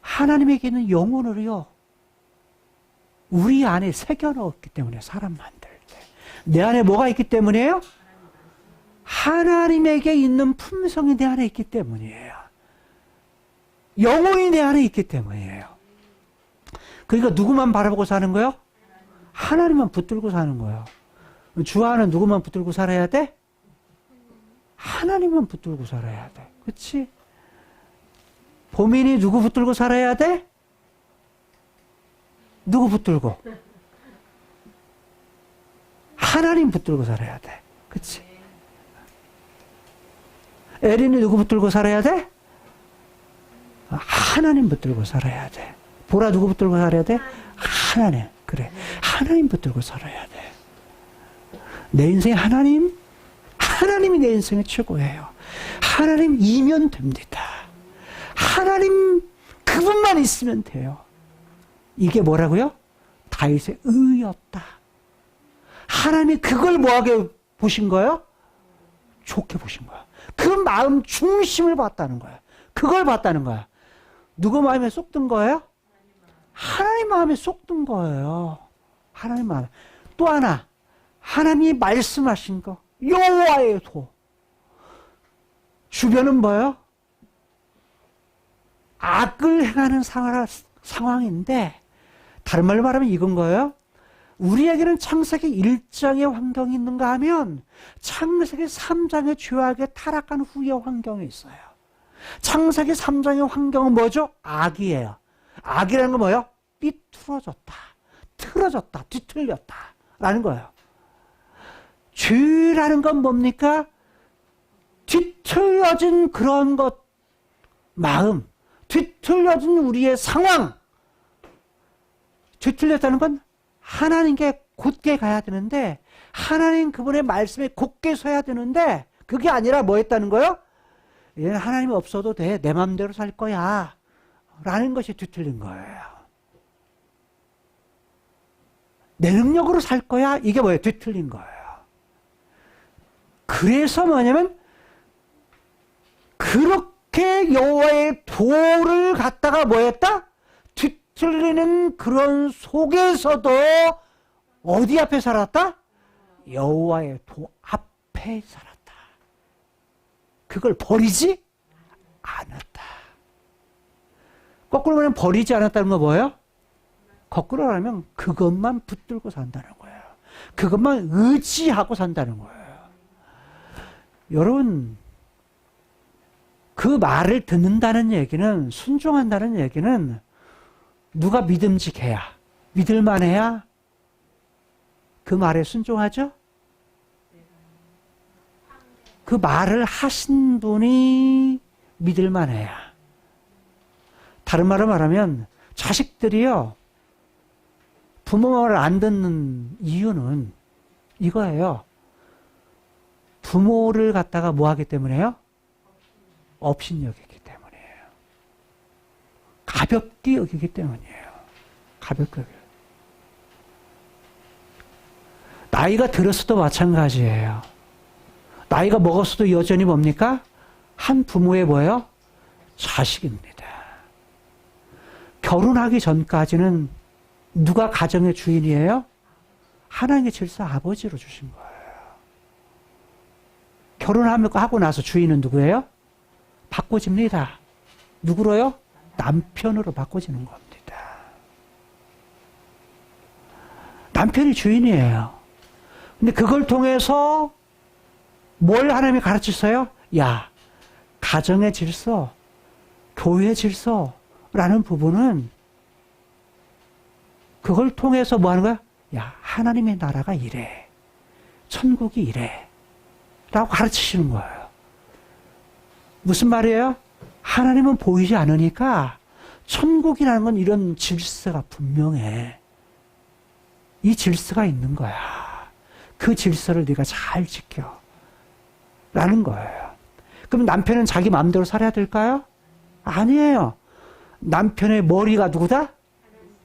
하나님에게는 영혼을요, 우리 안에 새겨 넣었기 때문에, 사람 만들 때. 내 안에 뭐가 있기 때문이에요? 하나님에게 있는 품성이 내 안에 있기 때문이에요. 영혼이 내 안에 있기 때문이에요. 그러니까 누구만 바라보고 사는 거예요? 하나님만 붙들고 사는 거예요. 주 안은 누구만 붙들고 살아야 돼? 하나님만 붙들고 살아야 돼. 그렇지? 보민이 누구 붙들고 살아야 돼? 누구 붙들고? 하나님 붙들고 살아야 돼. 그렇지? 에린이 누구 붙들고 살아야 돼? 하나님 붙들고 살아야 돼. 보라 누구 붙들고 살아야 돼? 하나님. 그래. 하나님 붙들고 살아야 돼. 내 인생에 하나님이 내 인생의 최고예요. 하나님이면 됩니다. 하나님 그분만 있으면 돼요. 이게 뭐라고요? 다윗의 의였다. 하나님이 그걸 뭐하게 보신 거예요? 좋게 보신 거야. 그 마음 중심을 봤다는 거야. 그걸 봤다는 거야. 누구 마음에 쏙 든 거예요? 하나님 마음에 쏙 든 거예요. 하나님 마음에. 또 하나, 하나님이 말씀하신 거, 여호와의 도. 주변은 뭐예요? 악을 행하는 상황인데 다른 말로 말하면 이건 거예요. 우리에게는 창세기 1장의 환경이 있는가 하면 창세기 3장의 죄악에 타락한 후의 환경이 있어요. 창세기 3장의 환경은 뭐죠? 악이에요. 악이라는 건 뭐예요? 삐뚤어졌다, 틀어졌다, 뒤틀렸다 라는 거예요. 죄라는 건 뭡니까? 뒤틀려진 그런 것, 마음, 뒤틀려진 우리의 상황. 뒤틀렸다는 건 하나님께 곧게 가야 되는데, 하나님 그분의 말씀에 곧게 서야 되는데, 그게 아니라 뭐 했다는 거예요? 얘는 하나님이 없어도 돼. 내 마음대로 살 거야. 라는 것이 뒤틀린 거예요. 내 능력으로 살 거야. 이게 뭐예요? 뒤틀린 거예요. 그래서 뭐냐면 그렇게 여호와의 도를 갖다가 뭐 했다? 뒤틀리는 그런 속에서도 어디 앞에 살았다? 여호와의 도 앞에 살았다. 그걸 버리지 않았다. 거꾸로 말하면 버리지 않았다는 거 뭐예요? 거꾸로 말하면 그것만 붙들고 산다는 거예요. 그것만 의지하고 산다는 거예요. 여러분, 그 말을 듣는다는 얘기는, 순종한다는 얘기는 누가 믿음직해야, 믿을만해야 그 말에 순종하죠? 그 말을 하신 분이 믿을만해야. 다른 말로 말하면 자식들이요, 부모 말을 안 듣는 이유는 이거예요. 부모를 갖다가 뭐 하기 때문에요? 업신여기기 때문이에요. 가볍게 여기기 때문이에요. 가볍게 여기기. 나이가 들었어도 마찬가지예요. 나이가 먹었어도 여전히 뭡니까? 한 부모의 뭐예요? 자식입니다. 결혼하기 전까지는 누가 가정의 주인이에요? 하나님의 질서 아버지로 주신 거예요. 결혼하고 나서 주인은 누구예요? 바꿔집니다. 누구로요? 남편으로 바꿔지는 겁니다. 남편이 주인이에요. 근데 그걸 통해서 뭘 하나님이 가르치셨어요? 야, 가정의 질서, 교회 질서라는 부분은 그걸 통해서 뭐 하는 거야? 야, 하나님의 나라가 이래. 천국이 이래. 라고 가르치시는 거예요. 무슨 말이에요? 하나님은 보이지 않으니까 천국이라는 건 이런 질서가 분명해. 이 질서가 있는 거야. 그 질서를 네가 잘 지켜. 라는 거예요. 그럼 남편은 자기 마음대로 살아야 될까요? 아니에요. 남편의 머리가 누구다?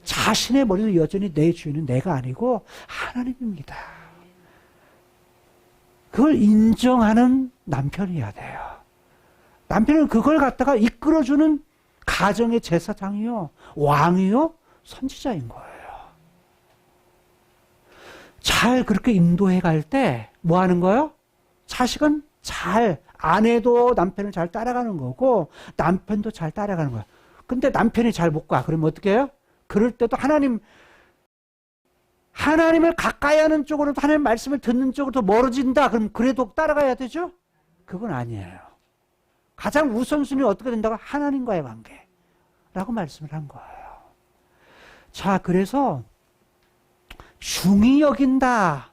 자신의 머리도 여전히 내 주인은 내가 아니고 하나님입니다. 그걸 인정하는 남편이어야 돼요. 남편은 그걸 갖다가 이끌어주는 가정의 제사장이요, 왕이요, 선지자인 거예요. 잘 그렇게 인도해 갈 때 뭐 하는 거예요? 자식은 잘, 아내도 남편을 잘 따라가는 거고 남편도 잘 따라가는 거예요. 근데 남편이 잘 못 가. 그러면 어떻게 해요? 그럴 때도 하나님을 가까이 하는 쪽으로, 하나님 말씀을 듣는 쪽으로 더 멀어진다. 그럼 그래도 따라가야 되죠? 그건 아니에요. 가장 우선순위 어떻게 된다고? 하나님과의 관계라고 말씀을 한 거예요. 자, 그래서 중히 여긴다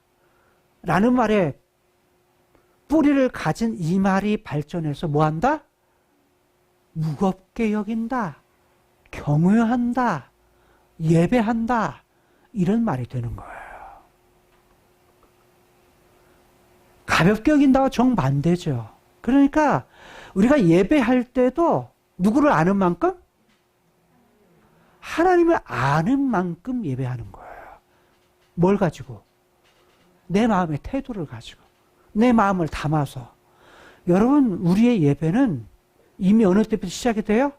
라는 말에 뿌리를 가진 이 말이 발전해서 뭐 한다? 무겁게 여긴다, 경외한다, 예배한다, 이런 말이 되는 거예요. 가볍게 여긴다와 정반대죠. 그러니까 우리가 예배할 때도 누구를 아는 만큼? 하나님을 아는 만큼 예배하는 거예요. 뭘 가지고? 내 마음의 태도를 가지고, 내 마음을 담아서. 여러분, 우리의 예배는 이미 어느 때부터 시작이 돼요?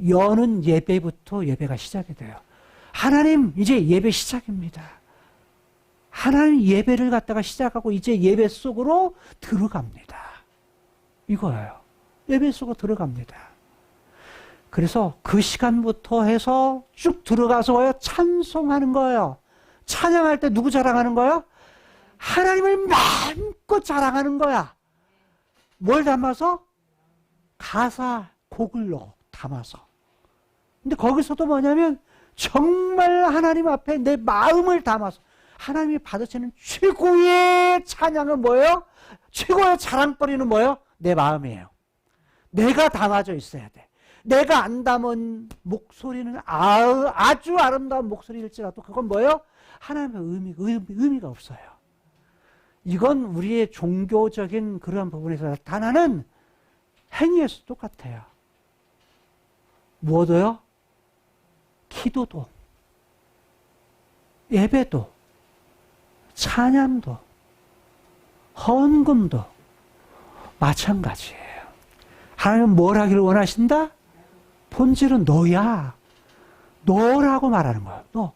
여는 예배부터 예배가 시작이 돼요. 하나님, 이제 예배 시작입니다. 하나님 예배를 갖다가 시작하고 이제 예배 속으로 들어갑니다. 이거예요. 예배 속으로 들어갑니다. 그래서 그 시간부터 해서 쭉 들어가서 찬송하는 거예요. 찬양할 때 누구 자랑하는 거예요? 하나님을 마음껏 자랑하는 거야. 뭘 담아서? 가사, 곡을 담아서. 근데 거기서도 뭐냐면 정말 하나님 앞에 내 마음을 담아서 하나님이 받으시는 최고의 찬양은 뭐예요? 최고의 자랑거리는 뭐예요? 내 마음이에요. 내가 담아져 있어야 돼. 내가 안 담은 목소리는 아주 아름다운 목소리일지라도 그건 뭐예요? 하나님의 의미가 없어요. 이건 우리의 종교적인 그러한 부분에서 나타나는 행위에서 똑같아요. 무엇도요? 기도도, 예배도, 찬양도, 헌금도 마찬가지예요. 하나님은 뭘 하기를 원하신다? 본질은 너야. 너라고 말하는 거야. 너.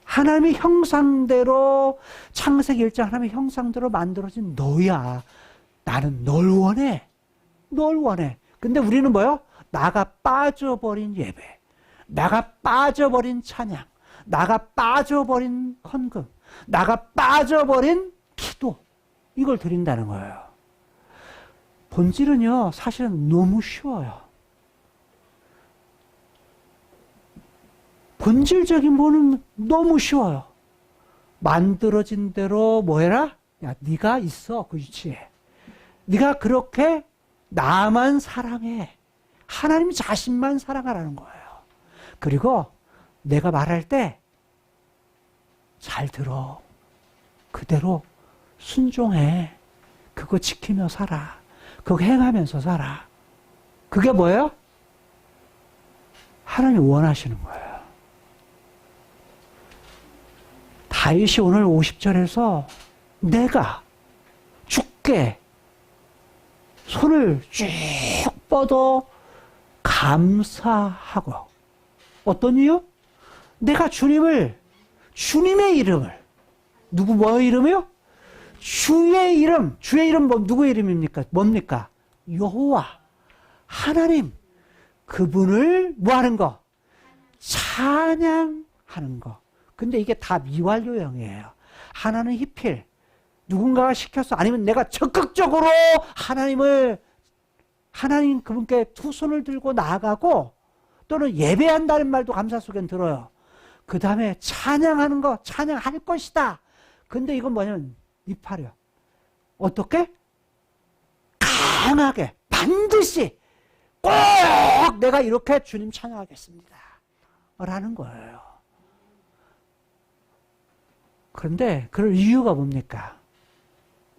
하나님의 형상대로, 창세기 1장 하나님의 형상대로 만들어진 너야. 나는 널 원해. 널 원해. 근데 우리는 뭐요? 나가 빠져버린 예배, 나가 빠져버린 찬양, 나가 빠져버린 헌금, 나가 빠져버린 기도, 이걸 드린다는 거예요. 본질은요, 사실은 너무 쉬워요. 본질적인 부분은 너무 쉬워요. 만들어진 대로 뭐 해라? 야, 네가 있어, 그 위치에. 네가 그렇게 나만 사랑해. 하나님 자신만 사랑하라는 거예요. 그리고 내가 말할 때 잘 들어. 그대로 순종해. 그거 지키며 살아. 그거 행하면서 살아. 그게 뭐예요? 하나님 원하시는 거예요. 다윗이 오늘 50절에서 내가 주께 손을 쭉 뻗어 감사하고, 어떤 이유? 내가 주님의 이름을, 뭐 이름이요? 주의 이름, 누구의 이름입니까? 뭡니까? 여호와, 하나님, 그분을 뭐 하는 거? 찬양하는 거. 근데 이게 다 미완료형이에요. 하나는 히필, 누군가가 시켰어. 아니면 내가 적극적으로 하나님 그분께 두 손을 들고 나아가고, 또는 예배한다는 말도 감사 속엔 들어요. 그 다음에 찬양하는 거, 찬양할 것이다. 근데 이건 뭐냐면 이파려. 어떻게? 강하게, 반드시 꼭 내가 이렇게 주님 찬양하겠습니다 라는 거예요. 그런데 그럴 이유가 뭡니까?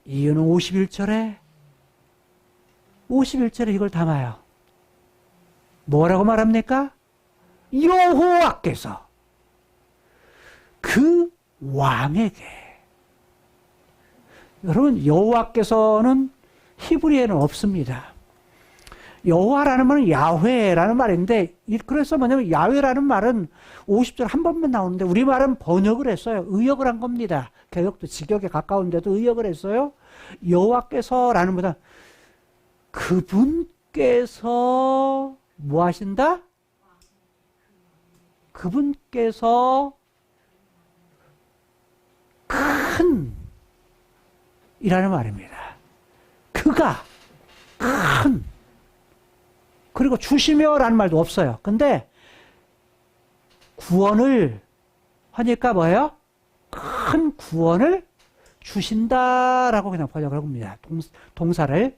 이유는 51절에 이걸 담아요. 뭐라고 말합니까? 여호와께서 그 왕에게. 여러분, 여호와께서는 히브리에는 없습니다. 여호와라는 말은 야훼라는 말인데, 그래서 뭐냐면 야훼라는 말은 50절 한 번만 나오는데 우리말은 번역을 했어요. 의역을 한 겁니다. 개역도 직역에 가까운데도 의역을 했어요. 여호와께서라는 보다 그분께서 뭐 하신다? 그분께서 큰 이라는 말입니다. 그가 큰, 그리고 주시며라는 말도 없어요. 근데 구원을 하니까 뭐예요? 큰 구원을 주신다라고 그냥 번역을 합니다. 동사를.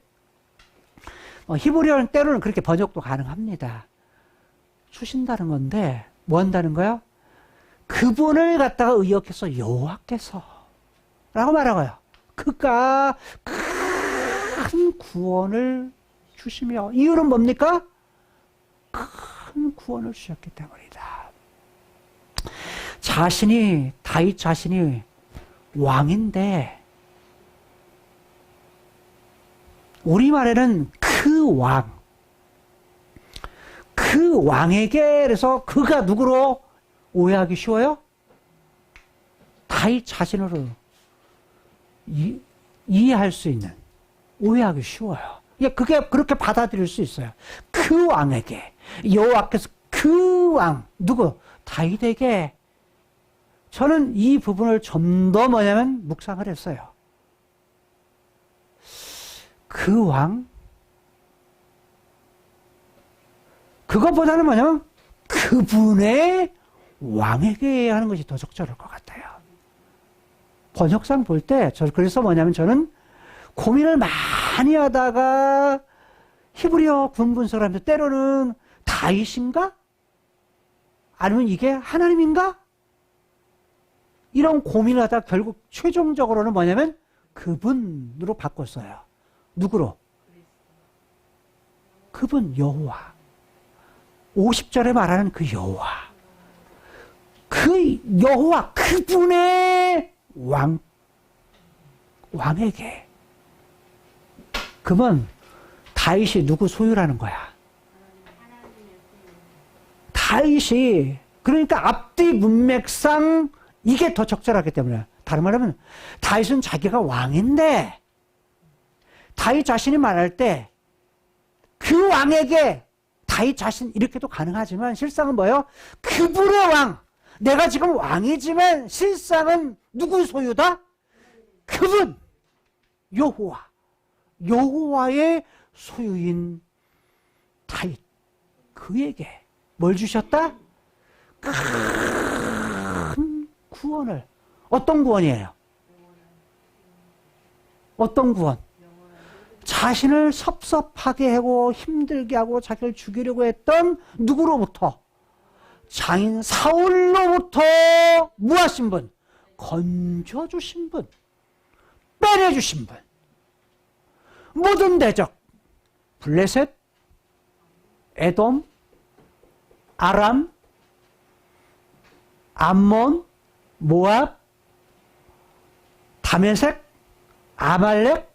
히브리어는 때로는 그렇게 번역도 가능합니다. 주신다는 건데 뭐 한다는 거야? 그분을 갖다가 의역해서 여호와께서 라고 말하고요. 그가 큰 구원을 주시며, 이유는 뭡니까? 큰 구원을 주셨기 때문이다. 다윗 자신이 왕인데, 우리말에는 그 왕에게, 그래서 그가 누구로 오해하기 쉬워요? 다윗 자신으로 이해할 수 있는, 오해하기 쉬워요. 그게 그렇게 받아들일 수 있어요. 그 왕에게 여호와께서 그 왕 누구 다윗에게 저는 이 부분을 좀 더 뭐냐면 묵상을 했어요. 그 왕 그것보다는 뭐냐면 그분의 왕에게 하는 것이 더 적절할 것 같아요. 번역상 볼 때 그래서 뭐냐면 저는 고민을 많이 하다가 히브리어 분분서를 하면서 때로는 다윗인가? 아니면 이게 하나님인가? 이런 고민을 하다가 결국 최종적으로는 뭐냐면 그분으로 바꿨어요. 누구로? 그분 여호와. 50절에 말하는 그 여호와. 그 여호와 그분의 왕에게 그러면 다윗이 누구 소유라는 거야? 다윗이 그러니까 앞뒤 문맥상 이게 더 적절하기 때문에 다른 말로 하면 다윗은 자기가 왕인데 다윗 자신이 말할 때 그 왕에게 다윗 자신 이렇게도 가능하지만 실상은 뭐예요? 그분의 왕 내가 지금 왕이지만 실상은 누구의 소유다? 그분 여호와 여호와의 소유인 다윗 그에게 뭘 주셨다? 큰 구원을 어떤 구원이에요? 어떤 구원? 자신을 섭섭하게 하고 힘들게 하고 자기를 죽이려고 했던 누구로부터? 장인 사울로부터 무하신 분? 건져주신 분? 빼내주신 분? 모든 대적 블레셋, 에돔, 아람, 암몬, 모압, 다메섹, 아말렉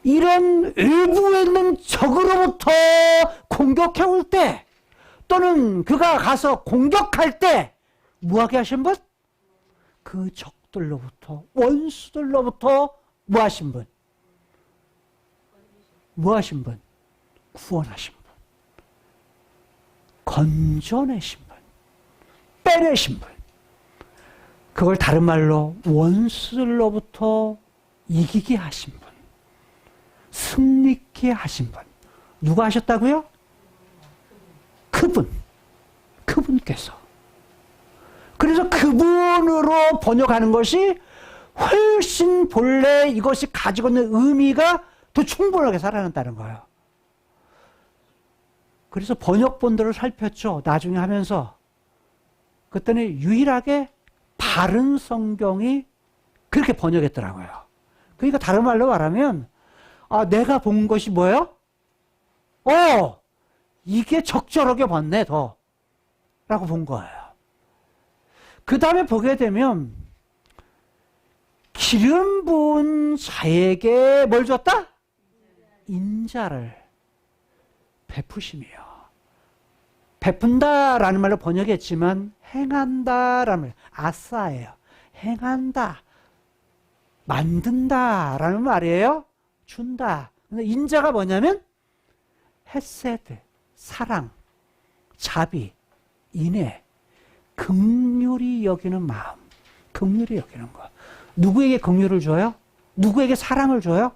이런 외부에 있는 적으로부터 공격해올 때 또는 그가 가서 공격할 때 뭐하게 하신 분? 그 적들로부터 원수들로부터 뭐하신 분? 뭐하신 분? 구원하신 분. 건져내신 분. 빼내신 분. 그걸 다른 말로 원수들로부터 이기게 하신 분. 승리케 하신 분. 누가 하셨다고요? 그분께서. 그래서 그분으로 번역하는 것이 훨씬 본래 이것이 가지고 있는 의미가 더 충분하게 살아난다는 거예요. 그래서 번역본들을 살폈죠. 나중에 하면서. 그랬더니 유일하게 바른 성경이 그렇게 번역했더라고요. 그러니까 다른 말로 말하면 내가 본 것이 뭐예요? 이게 적절하게 봤네 더 라고 본 거예요. 그 다음에 보게 되면 기름 부은 자에게 뭘 줬다? 인자를 베푸시며 베푼다라는 말로 번역했지만 행한다라는 말 아싸예요. 행한다 만든다라는 말이에요. 준다. 근데 인자가 뭐냐면 헤세드, 사랑, 자비, 인애, 긍휼히 여기는 마음, 긍휼히 여기는 거. 누구에게 긍휼을 줘요? 누구에게 사랑을 줘요?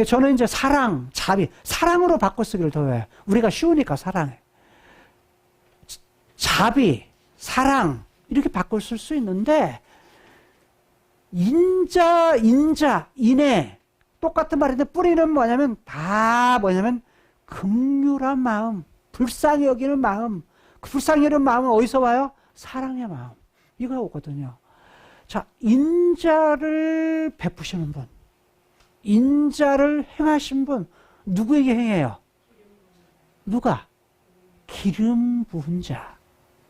저는 이제 사랑, 자비, 사랑으로 바꿔 쓰기를 더해요. 우리가 쉬우니까 사랑해. 자비, 사랑 이렇게 바꿔 쓸 수 있는데 인자, 인애 똑같은 말인데 뿌리는 뭐냐면 다 뭐냐면 긍휼한 마음, 불쌍히 여기는 마음. 그 불쌍히 여기는 마음은 어디서 와요? 사랑의 마음. 이거 오거든요. 자, 인자를 베푸시는 분, 인자를 행하신 분, 누구에게 행해요? 누가? 기름 부은 자.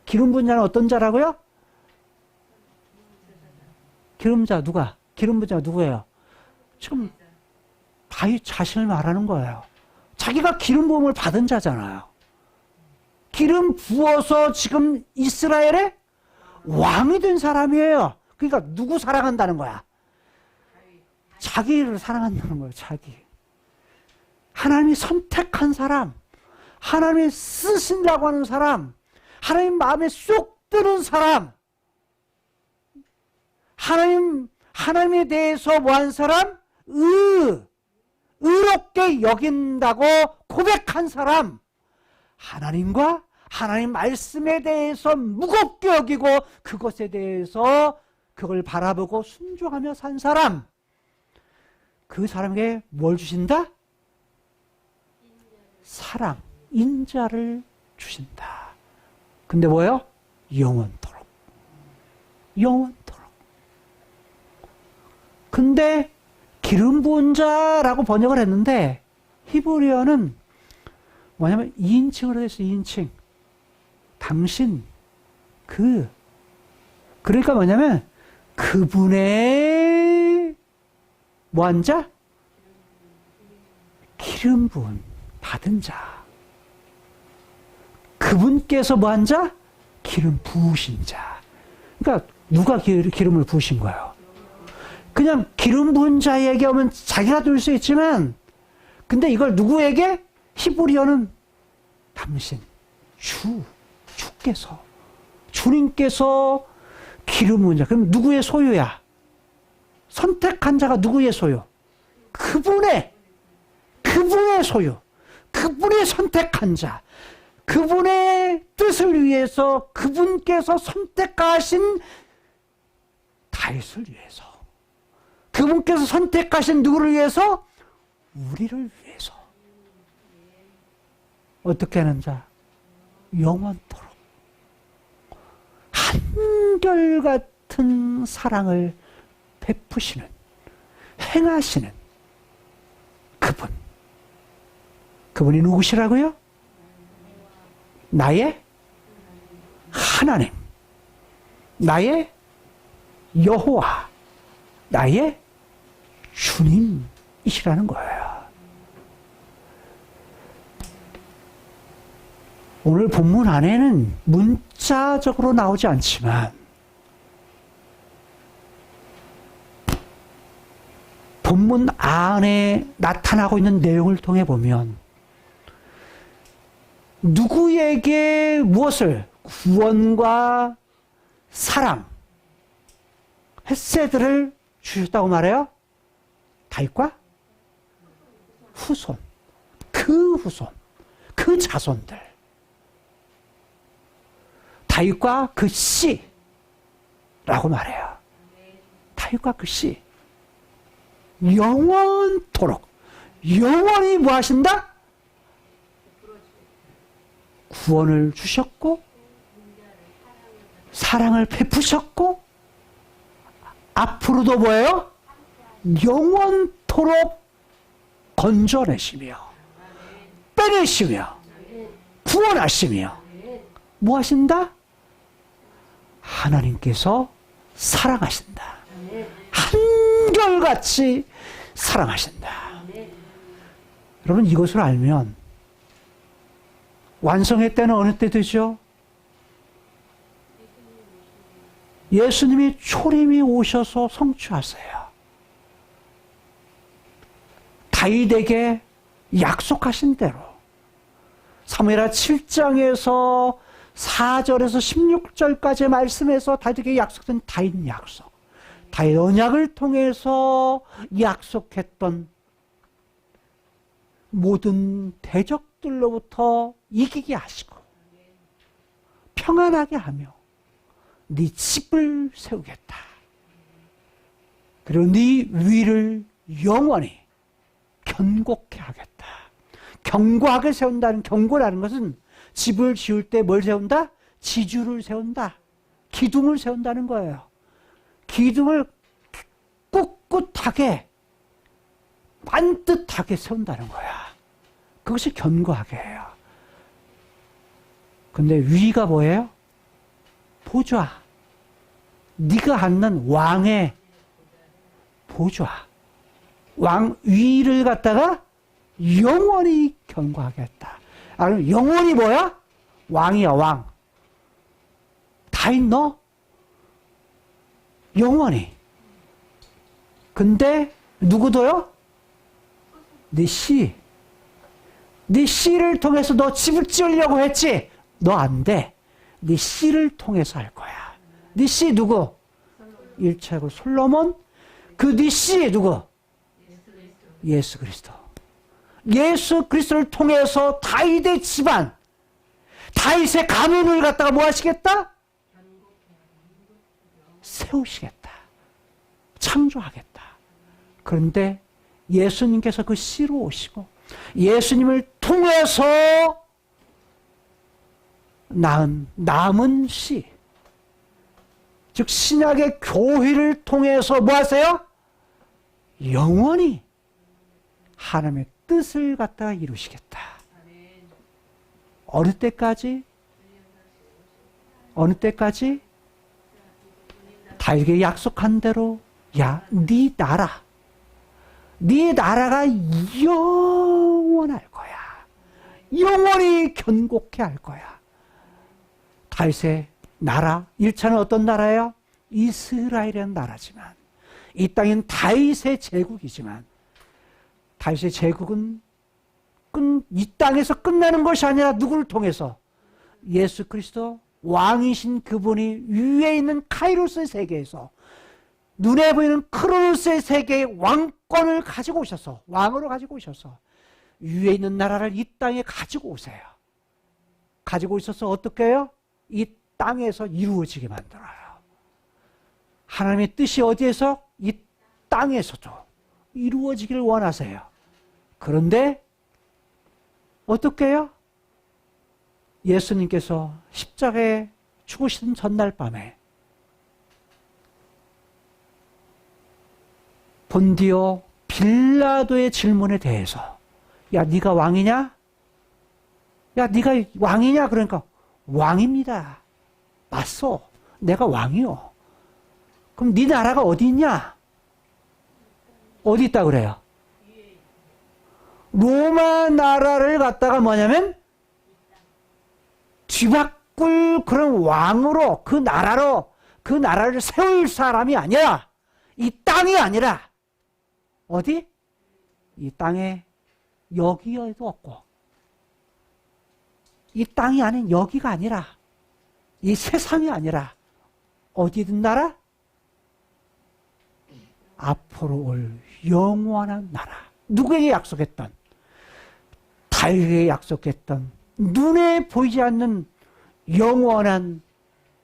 기름 부은 자는 어떤 자라고요? 기름자 누가? 기름 부은 자가 누구예요? 지금 다윗 자신을 말하는 거예요. 자기가 기름 부음을 받은 자잖아요. 기름 부어서 지금 이스라엘의 왕이 된 사람이에요. 그러니까 누구 사랑한다는 거야? 자기를 사랑한다는 거예요. 자기. 하나님이 선택한 사람, 하나님이 쓰신다고 하는 사람, 하나님 마음에 쏙 드는 사람, 하나님에 대해서 뭐한 사람? 의롭게 여긴다고 고백한 사람, 하나님과 하나님 말씀에 대해서 무겁게 여기고 그것에 대해서 그걸 바라보고 순종하며 산 사람, 그 사람에게 뭘 주신다? 사랑, 인자를 주신다. 근데 뭐예요? 영원토록. 영원토록. 근데 기름 부은 자라고 번역을 했는데 히브리어는 뭐냐면 2인칭으로 돼서 2인칭. 당신, 그러니까 뭐냐면 그분의 뭐한 자? 기름 부은 받은 자. 그분께서 뭐한 자? 기름 부으신 자. 그러니까 누가 기름을 부으신 거예요? 그냥 기름 부은 자에게 오면 자기가 들 수 있지만, 근데 이걸 누구에게? 히브리어는 당신, 주께서, 주님께서 기름 부은 자. 그럼 누구의 소유야? 선택한 자가 누구의 소유? 그분의 소유. 그분의 선택한 자. 그분의 뜻을 위해서 그분께서 선택하신 다윗을 위해서, 그분께서 선택하신 누구를 위해서? 우리를 위해서. 어떻게 하는 자? 영원토록 한결같은 사랑을 베푸시는, 행하시는 그분이 누구시라고요? 나의 하나님, 나의 여호와, 나의 주님이시라는 거예요. 오늘 본문 안에는 문자적으로 나오지 않지만 본문 안에 나타나고 있는 내용을 통해 보면 누구에게 무엇을? 구원과 사랑, 헤세드를 주셨다고 말해요? 다윗과 후손, 그 자손들, 다윗과 그 씨라고 말해요. 다윗과 그 씨, 영원토록, 영원히 뭐 하신다? 구원을 주셨고 사랑을 베푸셨고 앞으로도 뭐예요? 영원토록 건져내시며 빼내시며 구원하시며 뭐 하신다? 하나님께서 사랑하신다. 한결같이 사랑하신다. 여러분, 이것을 알면 완성의 때는 어느 때 되죠? 예수님이 초림이 오셔서 성취하세요. 다윗에게 약속하신 대로 사무엘하 7장에서 4절에서 16절까지 말씀에서 다윗에게 약속된 다윗 약속, 다윗 언약을 통해서 약속했던 모든 대적들로부터 이기게 하시고 평안하게 하며 네 집을 세우겠다. 그리고 네 위를 영원히 견고케 하겠다. 견고하게 세운다는, 견고라는 것은 집을 지을 때 뭘 세운다? 지주를 세운다. 기둥을 세운다는 거예요. 기둥을 꿋꿋하게 반듯하게 세운다는 거야. 그것이 견고하게 해요. 근데 위가 뭐예요? 보좌. 네가 앉는 왕의 보좌. 왕 위를 갖다가 영원히 견고하겠다. 아, 그럼 영원히 뭐야? 왕이야, 왕. 다윗 너? 영원히. 근데 누구도요? 네 씨, 네 씨를 통해서 너 집을 지으려고 했지? 너 안 돼. 네 씨를 통해서 할 거야. 네 씨 누구? 1차고 솔로몬. 그 네 씨 누구? 예수 그리스도. 예수 그리스도를 통해서 다윗의 집안, 다윗의 가문을 갖다가 뭐 하시겠다? 세우시겠다. 창조하겠다. 그런데 예수님께서 그 씨로 오시고 예수님을 통해서 낳은 남은 씨, 즉 신약의 교회를 통해서 뭐 하세요? 영원히 하나님의 뜻을 갖다가 이루시겠다. 어느 때까지? 어느 때까지? 다윗에게 약속한 대로 야, 네 나라, 네 나라가 영원할 거야. 영원히 견고케 할 거야. 다윗의 나라, 1차는 어떤 나라예요? 이스라엘이라는 나라지만 이 땅은 다윗의 제국이지만 다윗의 제국은 이 땅에서 끝나는 것이 아니라 누구를 통해서? 예수 그리스도 왕이신 그분이 위에 있는 카이로스의 세계에서 눈에 보이는 크로노스의 세계의 왕권을 가지고 오셔서 왕으로 가지고 오셔서 위에 있는 나라를 이 땅에 가지고 오세요. 가지고 오셔서 어떻게 해요? 이 땅에서 이루어지게 만들어요. 하나님의 뜻이 어디에서? 이 땅에서도 이루어지기를 원하세요. 그런데 어떻게 해요? 예수님께서 십자가에 죽으시던 전날 밤에 본디오 빌라도의 질문에 대해서 야, 네가 왕이냐? 야, 네가 왕이냐? 그러니까 왕입니다. 맞소. 내가 왕이요. 그럼 네 나라가 어디 있냐? 어디 있다 그래요? 로마 나라를 갖다가 뭐냐면 뒤바꿀 그런 왕으로 그 나라를 세울 사람이 아니라 이 땅이 아니라 어디? 이 땅에 여기에도 없고 이 땅이 아닌 여기가 아니라 이 세상이 아니라 어디 있는 나라? 앞으로 올 영원한 나라. 누구에게 약속했던? 다윗에게 약속했던 눈에 보이지 않는 영원한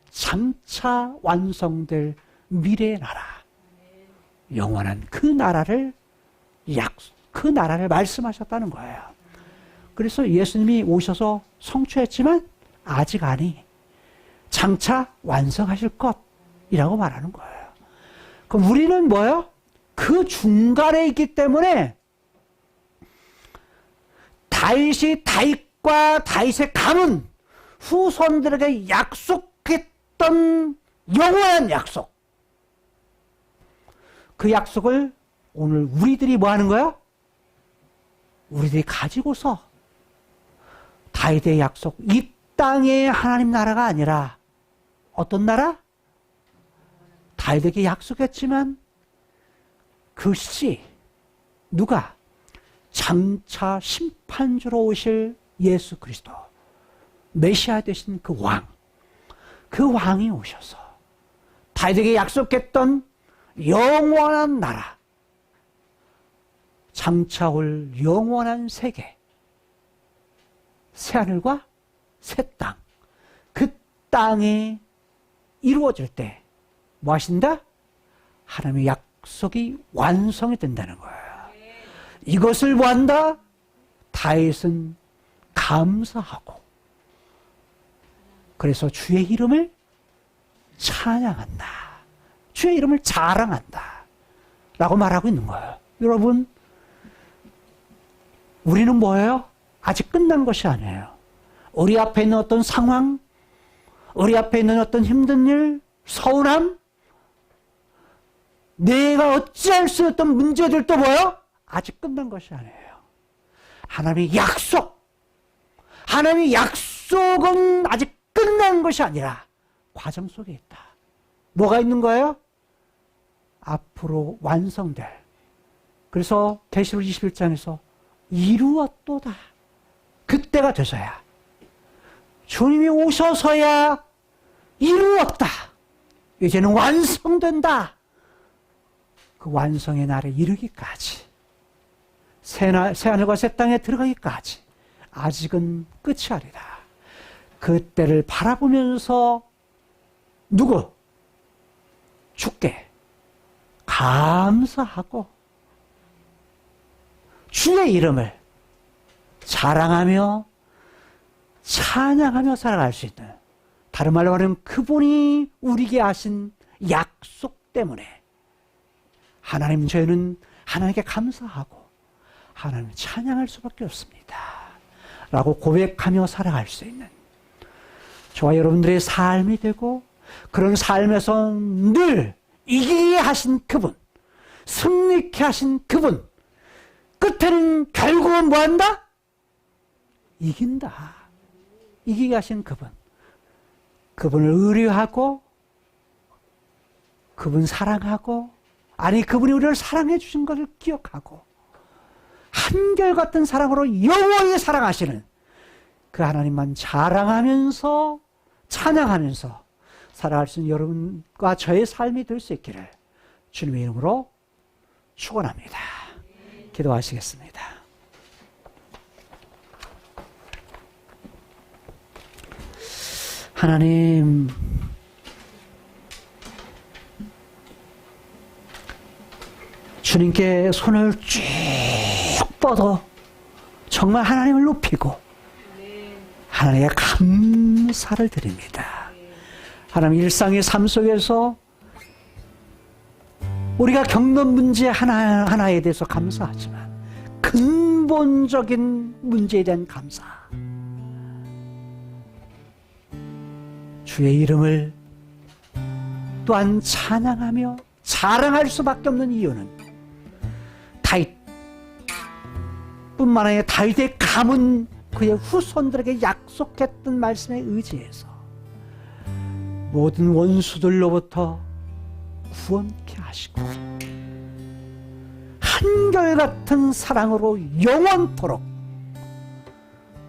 장차 완성될 미래의 나라. 영원한 그 나라를 말씀하셨다는 거예요. 그래서 예수님이 오셔서 성취했지만 아직 아니. 장차 완성하실 것이라고 말하는 거예요. 그럼 우리는 뭐예요? 그 중간에 있기 때문에 다윗과 다윗의 가문 후손들에게 약속했던 영원한 약속. 그 약속을 오늘 우리들이 뭐 하는 거야? 우리들이 가지고서 다윗의 약속, 이 땅의 하나님 나라가 아니라 어떤 나라? 다윗에게 약속했지만 그 씨, 누가? 장차 심판주로 오실 예수 그리스도, 메시아 되신 그 왕, 그 왕이 오셔서 다윗에게 약속했던 영원한 나라, 장차 올 영원한 세계, 새하늘과 새 땅, 그 땅에 이루어질 때 뭐 하신다? 하나님의 약속이 완성이 된다는 거예요. 이것을 뭐 한다? 다윗은 감사하고 그래서 주의 이름을 찬양한다. 주의 이름을 자랑한다. 라고 말하고 있는 거예요. 여러분, 우리는 뭐예요? 아직 끝난 것이 아니에요. 우리 앞에 있는 어떤 상황, 우리 앞에 있는 어떤 힘든 일, 서운함, 내가 어찌할 수 없던 문제들도 뭐예요? 아직 끝난 것이 아니에요. 하나님의 약속, 하나님의 약속은 아직 끝난 것이 아니라 과정 속에 있다. 뭐가 있는 거예요? 앞으로 완성될. 그래서 계시록 21장에서 이루었도다 그때가 돼서야 주님이 오셔서야 이루었다. 이제는 완성된다. 그 완성의 날에 이르기까지, 새하늘과 새 땅에 들어가기까지 아직은 끝이 아니다. 그때를 바라보면서 누구? 주께 감사하고 주의 이름을 자랑하며 찬양하며 살아갈 수 있는, 다른 말로 말하면 그분이 우리에게 하신 약속 때문에 하나님, 저희는 하나님께 감사하고 하나님 찬양할 수밖에 없습니다 라고 고백하며 살아갈 수 있는 저와 여러분들의 삶이 되고, 그런 삶에서 늘 이기게 하신 그분, 승리케 하신 그분, 끝에는 결국은 뭐한다? 이긴다. 이기게 하신 그분, 그분을 의뢰하고 그분 사랑하고, 아니 그분이 우리를 사랑해 주신 것을 기억하고 한결같은 사랑으로 영원히 사랑하시는 그 하나님만 자랑하면서 찬양하면서 살아갈 수 있는 여러분과 저의 삶이 될 수 있기를 주님의 이름으로 축원합니다. 기도하시겠습니다. 하나님, 주님께 손을 쭉 뻗어 정말 하나님을 높이고 하나님의 감사를 드립니다. 하나님, 일상의 삶 속에서 우리가 겪는 문제 하나하나에 대해서 감사하지만 근본적인 문제에 대한 감사, 주의 이름을 또한 찬양하며 자랑할 수밖에 없는 이유는 다윗뿐만 아니라 다윗의 가문 그의 후손들에게 약속했던 말씀에 의지해서 모든 원수들로부터 구원케 하시고 한결같은 사랑으로 영원토록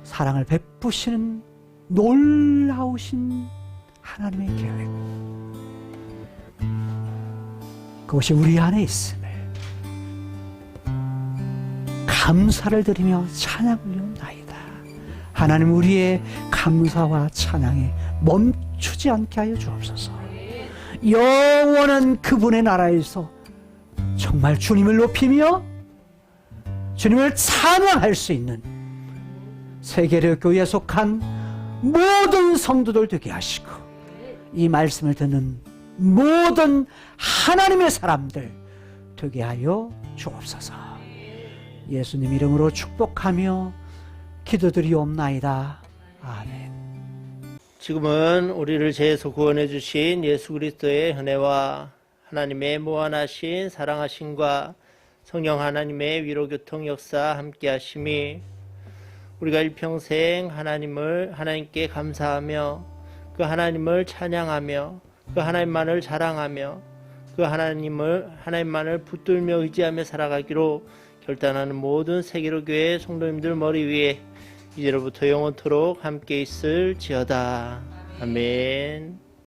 사랑을 베푸시는 놀라우신 하나님의 계획, 그것이 우리 안에 있음을 감사를 드리며 찬양을 올려옵나이다. 하나님, 우리의 감사와 찬양에 멈추지 않게 하여 주옵소서. 영원한 그분의 나라에서 정말 주님을 높이며 주님을 찬양할 수 있는 세계로 교회에 속한 모든 성도들 되게 하시고, 이 말씀을 듣는 모든 하나님의 사람들 되게 하여 주옵소서. 예수님 이름으로 축복하며 기도드리옵나이다. 아멘. 지금은 우리를 죄에서 구원해 주신 예수 그리스도의 은혜와 하나님의 무한하신 사랑하심과 성령 하나님의 위로교통 역사 함께 하심이 우리가 일평생 하나님께 감사하며 그 하나님을 찬양하며 그 하나님만을 자랑하며 그 하나님만을 붙들며 의지하며 살아가기로 결단하는 모든 세계로 교회 성도님들 머리 위에 이제로부터 영원토록 함께 있을지어다. 아멘.